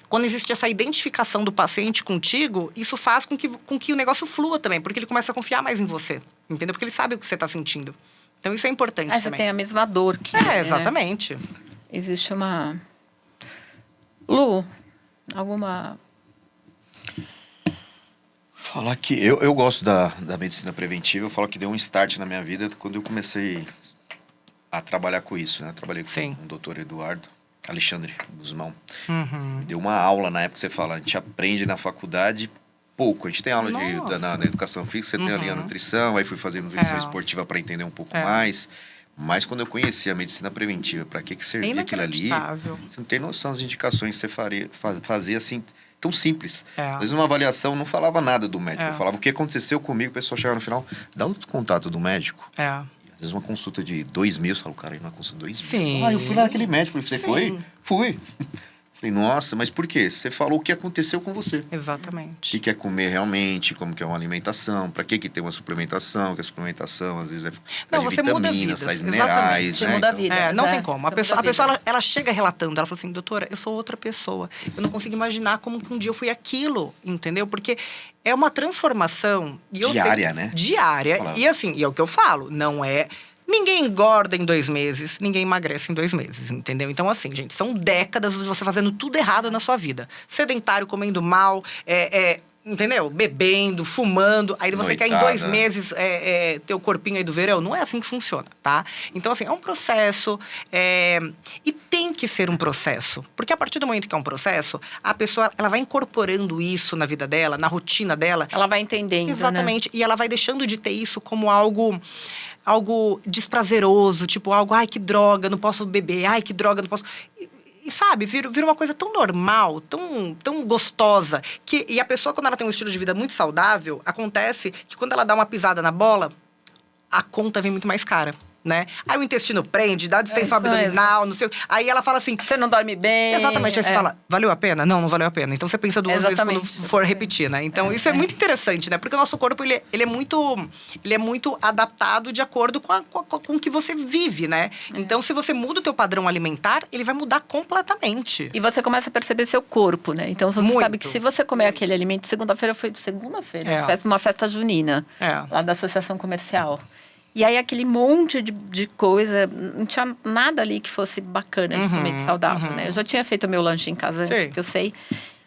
Quando existe essa identificação do paciente contigo, isso faz com que o negócio flua também. Porque ele começa a confiar mais em você. Entendeu? Porque ele sabe o que você tá sentindo. Então, isso é importante também. Você tem a mesma dor que exatamente. Né? Existe uma... Lu, alguma... Falar que eu gosto da medicina preventiva, eu falo que deu um start na minha vida quando eu comecei a trabalhar com isso, né? Trabalhei com o doutor Eduardo Alexandre Guzmão. Deu uma aula na época, você fala, a gente aprende na faculdade pouco. A gente tem aula na educação física, você tem ali a nutrição, aí fui fazer nutrição esportiva para entender um pouco mais. Mas quando eu conheci a medicina preventiva, para que servia aquilo ali, você não tem noção das indicações que você fazia assim, tão simples. Às vezes, uma avaliação não falava nada do médico. Eu falava o que aconteceu comigo, o pessoal chegava no final, dá o contato do médico. Às vezes, uma consulta de 2 mil, eu falo, cara, uma consulta de 2 mil. Sim. Ah, eu fui lá naquele médico. Falei, você foi? Fui. Falei, nossa, mas por quê? Você falou o que aconteceu com você. Exatamente. O que é comer realmente, como que é uma alimentação, para que tem uma suplementação, que a suplementação às vezes é não, de você muda vitaminas, vidas. sais minerais, Você né? muda a Então, vida. Não tem como. A pessoa ela chega relatando, ela fala assim, doutora, eu sou outra pessoa. Eu não consigo imaginar como que um dia eu fui aquilo, entendeu? Porque é uma transformação. E eu diária, sei, né? Diária. E assim, e é o que eu falo, não é... Ninguém engorda em 2 meses, ninguém emagrece em 2 meses, entendeu? Então, assim, gente, são décadas de você fazendo tudo errado na sua vida. Sedentário, comendo mal, entendeu? Bebendo, fumando. Aí você quer em 2 meses ter o corpinho aí do verão. Não é assim que funciona, tá? Então, assim, é um processo. E tem que ser um processo. Porque a partir do momento que é um processo, a pessoa ela vai incorporando isso na vida dela, na rotina dela. Ela vai entendendo, Exatamente. Né? E ela vai deixando de ter isso como algo desprazeroso, tipo, algo, ai, que droga, não posso beber, ai, que droga, não posso... E sabe, vira uma coisa tão normal, tão gostosa, e a pessoa, quando ela tem um estilo de vida muito saudável, acontece que quando ela dá uma pisada na bola, a conta vem muito mais cara. Né? Aí o intestino prende, dá distensão abdominal, não sei. Aí ela fala assim... Você não dorme bem. Exatamente. Aí você fala, valeu a pena? Não valeu a pena. Então você pensa 2 vezes quando for repetir, né? Então isso é muito interessante, né? Porque o nosso corpo, ele é muito adaptado de acordo com o que você vive, né? Então se você muda o teu padrão alimentar, ele vai mudar completamente. E você começa a perceber seu corpo, né? Então você sabe que se você comer aquele alimento... Segunda-feira, uma festa junina. Lá da Associação Comercial. E aí, aquele monte de coisa, não tinha nada ali que fosse bacana de comer, de saudável, né? Eu já tinha feito o meu lanche em casa antes, que eu sei.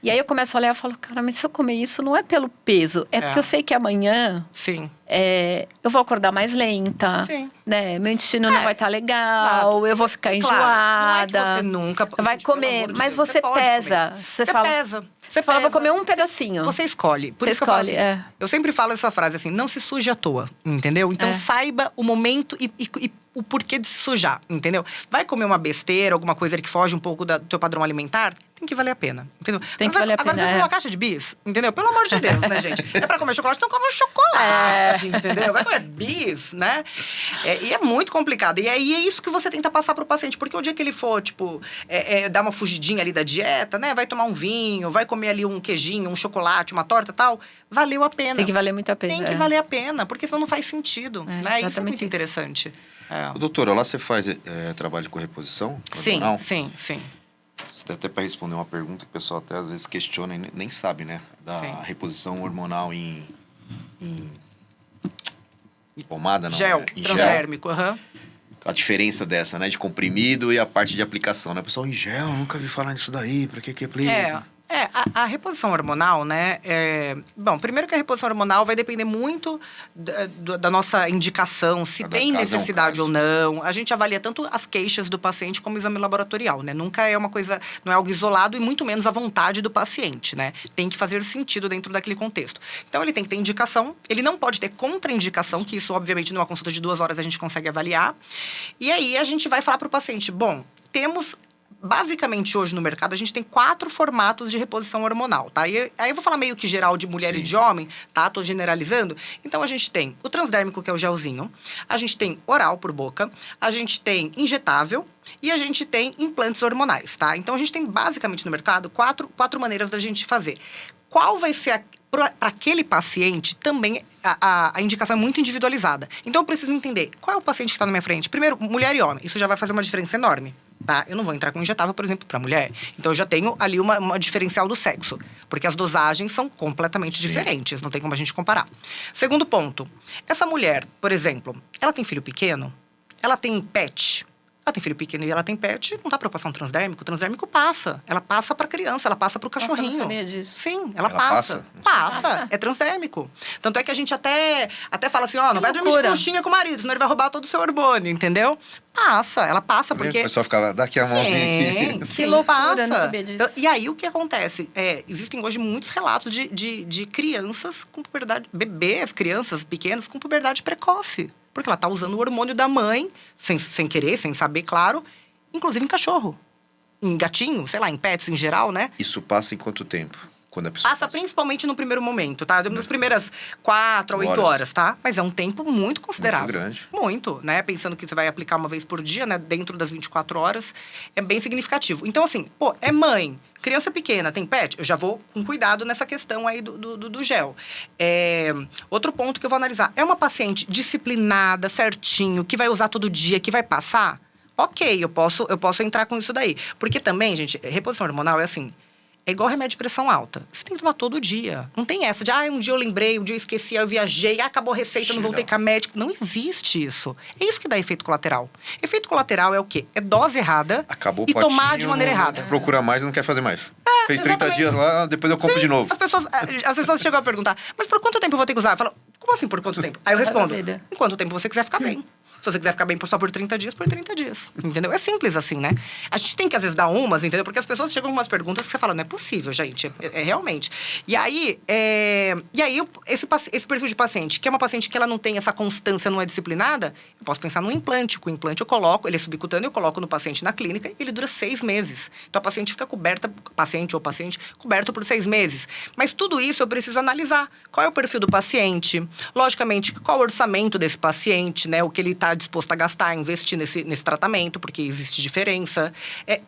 E aí, eu começo a olhar e falo, cara, mas se eu comer isso, não é pelo peso. É porque eu sei que amanhã... Sim. Eu vou acordar mais lenta. Sim. Né? Meu intestino não vai estar legal. Eu vou ficar enjoada. Não é que você nunca... Vai comer, mas você pesa. Você pesa. Você fala, vou comer um pedacinho. Você escolhe. Por isso que eu falo assim, eu sempre falo essa frase assim, não se suje à toa, entendeu? Então saiba o momento e o porquê de se sujar, entendeu? Vai comer uma besteira, alguma coisa que foge um pouco do teu padrão alimentar, tem que valer a pena, entendeu? Tem que valer a pena. Agora você come uma caixa de bis, entendeu? Pelo amor de Deus, né, gente? É pra comer chocolate, então come um chocolate, entendeu? Vai comer bis, né? E é muito complicado. E aí é isso que você tenta passar pro paciente. Porque o dia que ele for, tipo, dar uma fugidinha ali da dieta, né? Vai tomar um vinho, vai comer ali um queijinho, um chocolate, uma torta e tal, valeu a pena. Tem que valer muito a pena. Tem que valer a pena, porque senão não faz sentido, né? Isso é muito interessante. Doutora, lá você faz trabalho com reposição? Sim. Até para responder uma pergunta que o pessoal até às vezes questiona e nem sabe, né? Da reposição hormonal em pomada, não? Gel, transdérmico, A diferença dessa, né? De comprimido e a parte de aplicação, né? O pessoal, em gel, nunca vi falar nisso daí, pra que aplica? A reposição hormonal, né? Bom, primeiro que a reposição hormonal vai depender muito da nossa indicação, se tem necessidade ou não. A gente avalia tanto as queixas do paciente como o exame laboratorial, né? Nunca é uma coisa, não é algo isolado e muito menos a vontade do paciente, né? Tem que fazer sentido dentro daquele contexto. Então, ele tem que ter indicação, ele não pode ter contraindicação, que isso, obviamente, numa consulta de 2 horas a gente consegue avaliar. E aí, a gente vai falar para o paciente, bom, temos... Basicamente, hoje no mercado, a gente tem 4 formatos de reposição hormonal, tá? E aí eu vou falar meio que geral de mulher e de homem, tá? Tô generalizando. Então, a gente tem o transdérmico, que é o gelzinho. A gente tem oral por boca. A gente tem injetável. E a gente tem implantes hormonais, tá? Então, a gente tem basicamente no mercado 4 maneiras da gente fazer. Qual vai ser para aquele paciente, também a indicação é muito individualizada. Então, eu preciso entender qual é o paciente que está na minha frente. Primeiro, mulher e homem. Isso já vai fazer uma diferença enorme, tá? Eu não vou entrar com injetável, por exemplo, para mulher. Então, eu já tenho ali uma diferencial do sexo. Porque as dosagens são completamente diferentes. Não tem como a gente comparar. Segundo ponto. Essa mulher, por exemplo, ela tem filho pequeno? Ela tem pet? Ela tem filho pequeno e ela tem pet, não dá pra eu passar um transdérmico. O transdérmico passa. Ela passa pra criança, ela passa pro cachorrinho. Nossa, eu não sabia disso. Sim, ela passa. Passa. É transdérmico. Tanto é que a gente até fala assim, não vai dormir de conchinha com o marido, senão ele vai roubar todo o seu hormônio, entendeu? Ela passa, porque... O pessoal ficava, daqui a mãozinha aqui. Que loucura, passa. não sabia disso. E aí, o que acontece? Existem hoje muitos relatos de crianças com puberdade... Bebês, crianças pequenas com puberdade precoce. Porque ela tá usando o hormônio da mãe, sem querer, sem saber, claro. Inclusive em cachorro. Em gatinho, sei lá, em pets em geral, né? Isso passa em quanto tempo? Quando a pessoa Passa principalmente no primeiro momento, tá? Nas primeiras 4 a 8 horas, tá? Mas é um tempo muito considerável. Muito grande. Muito, né? Pensando que você vai aplicar uma vez por dia, né? Dentro das 24 horas, é bem significativo. Então, assim, é mãe, criança pequena, tem pet? Eu já vou com cuidado nessa questão aí do gel. Outro ponto que eu vou analisar. É uma paciente disciplinada, certinho, que vai usar todo dia, que vai passar? Ok, eu posso entrar com isso daí. Porque também, gente, reposição hormonal é assim... É igual remédio de pressão alta. Você tem que tomar todo dia. Não tem essa de, um dia eu lembrei, um dia eu esqueci, aí eu viajei, acabou a receita, não voltei com a médica. Não existe isso. É isso que dá efeito colateral. Efeito colateral é o quê? É dose errada Acabou e o potinho, tomar de maneira errada. Procura mais e não quer fazer mais. Fez 30 exatamente. dias lá, depois eu compro de novo. As pessoas chegam a perguntar, mas por quanto tempo eu vou ter que usar? Eu falo, como assim por quanto tempo? Aí eu respondo, em quanto tempo você quiser ficar bem. Se você quiser ficar bem só por 30 dias, por 30 dias. Entendeu? É simples assim, né? A gente tem que, às vezes, dar umas, entendeu? Porque as pessoas chegam com umas perguntas que você fala, não é possível, gente. É realmente. E aí, esse perfil de paciente, que é uma paciente que ela não tem essa constância, não é disciplinada, eu posso pensar num implante. Com o implante eu coloco, ele é subcutâneo, eu coloco no paciente na clínica e ele dura 6 meses. Então a paciente fica coberta, paciente coberto por 6 meses. Mas tudo isso eu preciso analisar. Qual é o perfil do paciente? Logicamente, qual o orçamento desse paciente, né? O que ele está disposto a gastar, investir nesse tratamento, porque existe diferença.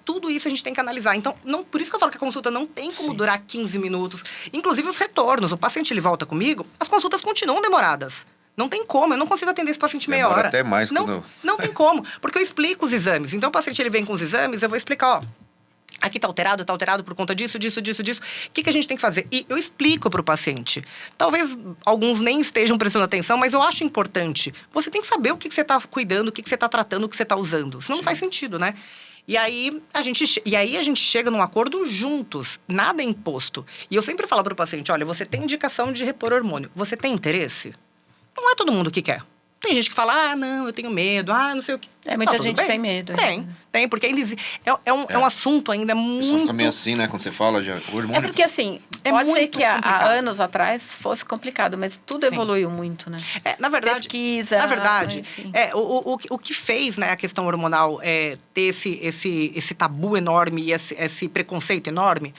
Tudo isso a gente tem que analisar. Então, por isso que eu falo que a consulta não tem como durar 15 minutos. Inclusive os retornos. O paciente, ele volta comigo, as consultas continuam demoradas. Não tem como, eu não consigo atender esse paciente meia hora. Até mais não tem como, porque eu explico os exames. Então, o paciente, ele vem com os exames, eu vou explicar, aqui tá alterado por conta disso. O que a gente tem que fazer? E eu explico para o paciente. Talvez alguns nem estejam prestando atenção, mas eu acho importante. Você tem que saber o que você está cuidando, o que você está tratando, o que você está usando. Senão não faz sentido, né? E aí a gente chega num acordo juntos. Nada é imposto. E eu sempre falo para o paciente, olha, você tem indicação de repor hormônio. Você tem interesse? Não é todo mundo que quer. Tem gente que fala, não, eu tenho medo, não sei o quê. Muita gente tem medo. Tem, porque ainda é um assunto ainda muito... Fica meio assim, né, quando você fala, já, o hormônio... Porque assim, pode ser que há anos atrás fosse complicado, mas tudo evoluiu muito, né? Na verdade... Pesquisa... Na verdade, enfim. O que fez, né, a questão hormonal ter esse tabu enorme e esse preconceito enorme,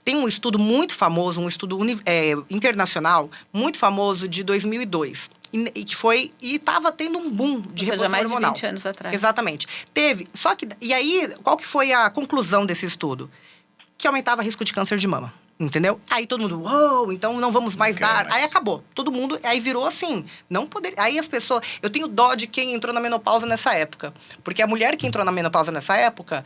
tem um estudo muito famoso, um estudo internacional, muito famoso, de 2002. E estava tendo um boom de reposição mais hormonal. de 20 anos atrás. Exatamente. Teve. Só que... E aí, qual que foi a conclusão desse estudo? Que aumentava o risco de câncer de mama. Entendeu? Aí todo mundo, então não vamos mais dar. Aí acabou. Todo mundo, aí virou assim, não poder. Aí as pessoas, eu tenho dó de quem entrou na menopausa nessa época. Porque a mulher que entrou na menopausa nessa época...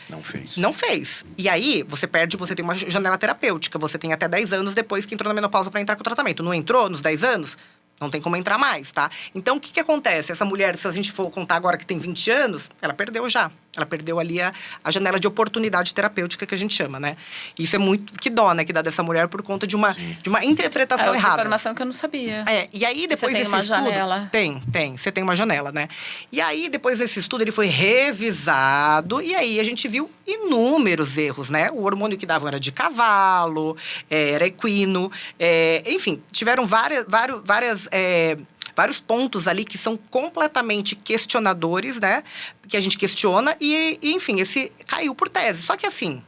Não fez. E aí, você tem uma janela terapêutica. Você tem até 10 anos depois que entrou na menopausa para entrar com o tratamento. Não entrou nos 10 anos? Não tem como entrar mais, tá? Então, o que acontece? Essa mulher, se a gente for contar agora que tem 20 anos, ela perdeu já. Ela perdeu ali a janela de oportunidade terapêutica que a gente chama, né? Isso é muito... Que dó, né? Que dá dessa mulher por conta de uma interpretação errada. Informação que eu não sabia. E aí, depois desse estudo... Você tem uma janela. Tem. Você tem uma janela, né? E aí, depois desse estudo, ele foi revisado. E aí, a gente viu inúmeros erros, né? O hormônio que davam era de cavalo, era equino. Enfim, tiveram vários pontos ali que são completamente questionadores, né? Que a gente questiona e, enfim, esse caiu por tese. Só que, assim,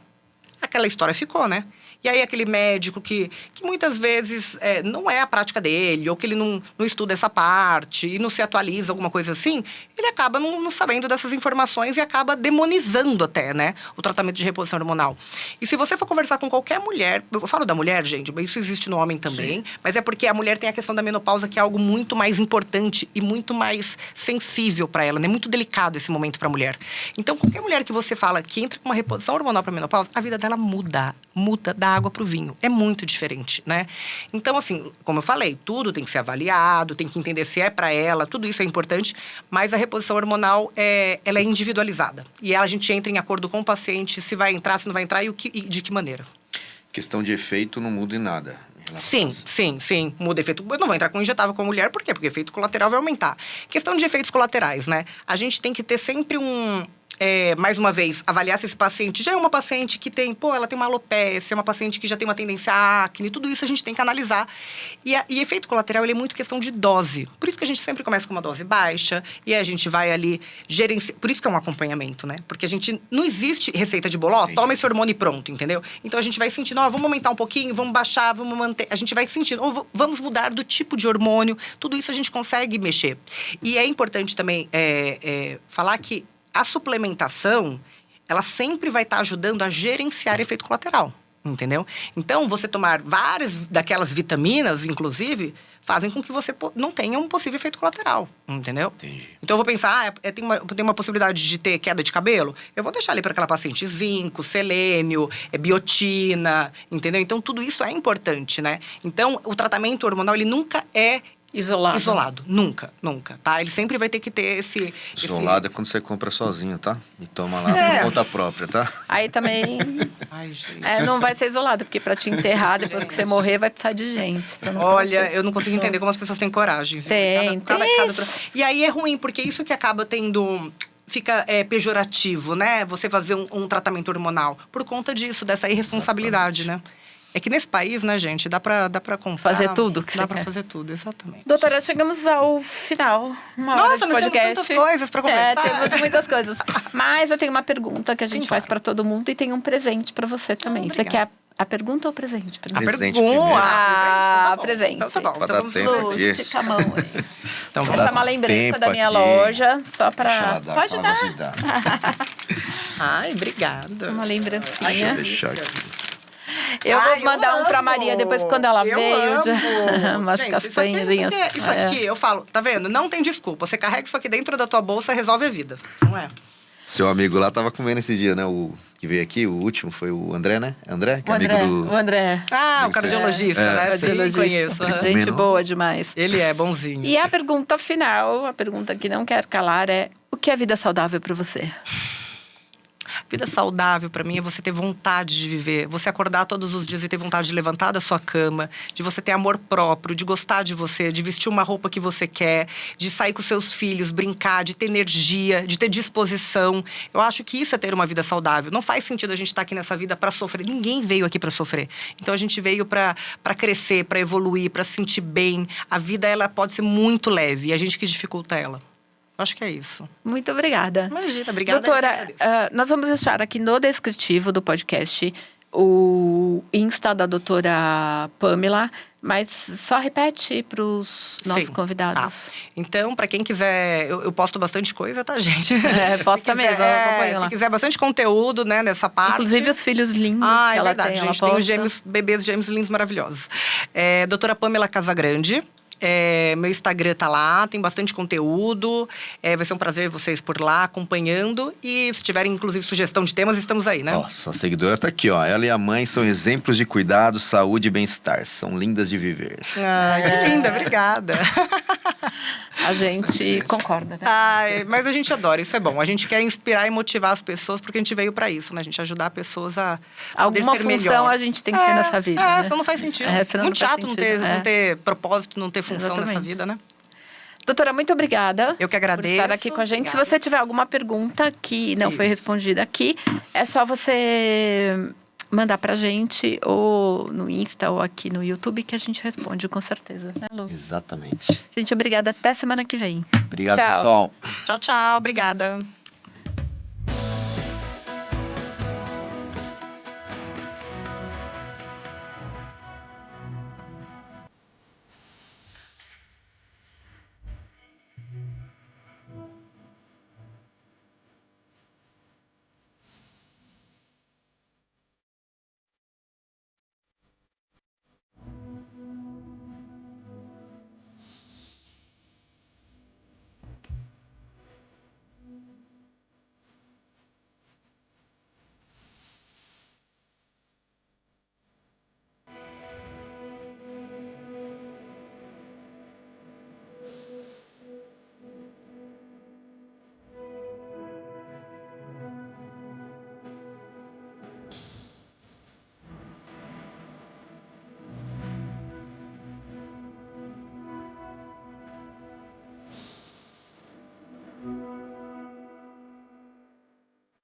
aquela história ficou, né? E aí, aquele médico que muitas vezes não é a prática dele, ou que ele não estuda essa parte e não se atualiza, alguma coisa assim, ele acaba não sabendo dessas informações e acaba demonizando até, né? O tratamento de reposição hormonal. E se você for conversar com qualquer mulher, eu falo da mulher, gente, mas isso existe no homem também, mas é porque a mulher tem a questão da menopausa, que é algo muito mais importante e muito mais sensível para ela, né? Muito delicado esse momento para a mulher. Então, qualquer mulher que você fala que entra com uma reposição hormonal para menopausa, a vida dela muda da água para o vinho. É muito diferente, né? Então, assim, como eu falei, tudo tem que ser avaliado, tem que entender se é para ela, tudo isso é importante, mas a reposição hormonal, ela é individualizada. E a gente entra em acordo com o paciente se vai entrar, se não vai entrar e de que maneira. Questão de efeito não muda em nada. Sim. Muda efeito. Eu não vou entrar com injetável com a mulher, por quê? Porque efeito colateral vai aumentar. Questão de efeitos colaterais, né? A gente tem que ter sempre mais uma vez, avaliar se esse paciente já é uma paciente que tem, ela tem uma alopecia, é uma paciente que já tem uma tendência à acne, tudo isso a gente tem que analisar. E efeito colateral, ele é muito questão de dose. Por isso que a gente sempre começa com uma dose baixa, e aí a gente vai ali gerenciar. Por isso que é um acompanhamento, né? Porque a gente, não existe receita de bolo, toma esse hormônio e pronto, entendeu? Então a gente vai sentindo, vamos aumentar um pouquinho, vamos baixar, vamos manter. A gente vai sentindo, ou vamos mudar do tipo de hormônio, tudo isso a gente consegue mexer. E é importante também falar que a suplementação, ela sempre vai estar ajudando a gerenciar efeito colateral, entendeu? Então, você tomar várias daquelas vitaminas, inclusive, fazem com que você não tenha um possível efeito colateral, entendeu? Entendi. Então, eu vou pensar, tem uma possibilidade de ter queda de cabelo? Eu vou deixar ali para aquela paciente zinco, selênio, biotina, entendeu? Então, tudo isso é importante, né? Então, o tratamento hormonal, ele nunca é isolado. Nunca, tá? Ele sempre vai ter que ter esse... Isolado é quando você compra sozinho, tá? E toma lá por conta própria, tá? Aí também... Ai, gente. não vai ser isolado, porque pra te enterrar, depois que você morrer, vai precisar de gente. Então Olha, eu não consigo entender como as pessoas têm coragem. Tem. E aí é ruim, porque isso que acaba tendo... Fica pejorativo, né? Você fazer um tratamento hormonal. Por conta disso, dessa irresponsabilidade, né? É que nesse país, né, gente, dá pra comprar... Fazer tudo que dá você pra quer. fazer tudo, exatamente. Doutora, chegamos ao final. Uma hora Nossa, de nós podcast. temos tantas coisas pra conversar. Temos muitas coisas. Mas eu tenho uma pergunta que a gente Sim, faz claro. pra todo mundo e tem um presente pra você também. Você Obrigada. quer a pergunta ou o presente? A Presente pergunta. primeiro. Presente. Presente. Então tá bom. Pra Então dar vamos tempo pro- aqui. Estica a mão aí. Então Essa vamos é lá. uma lembrança tempo da minha aqui. loja, só Deixa ela pra... dar, Pode aquela dar. velocidade. Ai, obrigada. Uma Deixa eu lembrancinha. deixar aqui. Eu Ai, vou mandar um pra amo. Maria depois quando ela Eu veio. amo. Umas Gente, castanhas. Isso aqui, eu falo, tá vendo? Não tem desculpa. Você carrega isso aqui dentro da tua bolsa e resolve a vida. Não é? Seu amigo lá tava comendo esse dia, né? O que veio aqui, o último, foi o André, né? André, que é amigo do... O André. O cardiologista, né? Sim, Cardiologista. conheço. Gente Comendo. boa demais. Ele é bonzinho. E a pergunta final, a pergunta que não quer calar é: o que é vida saudável pra você? Vida saudável, pra mim, é você ter vontade de viver. Você acordar todos os dias e ter vontade de levantar da sua cama. De você ter amor próprio, de gostar de você, de vestir uma roupa que você quer. De sair com seus filhos, brincar, de ter energia, de ter disposição. Eu acho que isso é ter uma vida saudável. Não faz sentido a gente estar aqui nessa vida pra sofrer. Ninguém veio aqui pra sofrer. Então, a gente veio pra crescer, pra evoluir, pra se sentir bem. A vida, ela pode ser muito leve. E a gente que dificulta ela. Acho que é isso. Muito obrigada. Imagina, obrigada. Doutora, nós vamos deixar aqui no descritivo do podcast o Insta da doutora Pamela, mas só repete para os nossos Sim, convidados. Tá. Então, para quem quiser, eu posto bastante coisa, tá, gente? Posta mesmo, eu acompanho lá. Se quiser bastante conteúdo, né, nessa parte. Inclusive os filhos lindos que É ela verdade, tem. gente. Ela Tem os posta. bebês gêmeos lindos maravilhosos. Doutora Pamela Casagrande. Meu Instagram tá lá, tem bastante conteúdo. Vai ser um prazer vocês por lá, acompanhando. E se tiverem, inclusive, sugestão de temas, estamos aí, né? Nossa, a seguidora tá aqui, ó. Ela e a mãe são exemplos de cuidado, saúde e bem-estar. São lindas de viver. Que linda, obrigada. A gente concorda, né? Mas a gente adora, isso é bom. A gente quer inspirar e motivar as pessoas, porque a gente veio pra isso, né? A gente ajudar pessoas a poder Alguma ser função melhor. a gente tem que ter nessa vida, né? Senão não faz sentido. Senão Muito não faz chato sentido, não ter propósito, não ter função nessa Exatamente. vida, né? Doutora, muito obrigada. Eu que agradeço. Por estar aqui com a gente. Obrigada. Se você tiver alguma pergunta que não foi respondida aqui, é só você mandar pra gente, ou no Insta, ou aqui no YouTube, que a gente responde, com certeza. Né, Lu? Exatamente. Gente, obrigada. Até semana que vem. Obrigado, Tchau. pessoal. Tchau, tchau. Obrigada.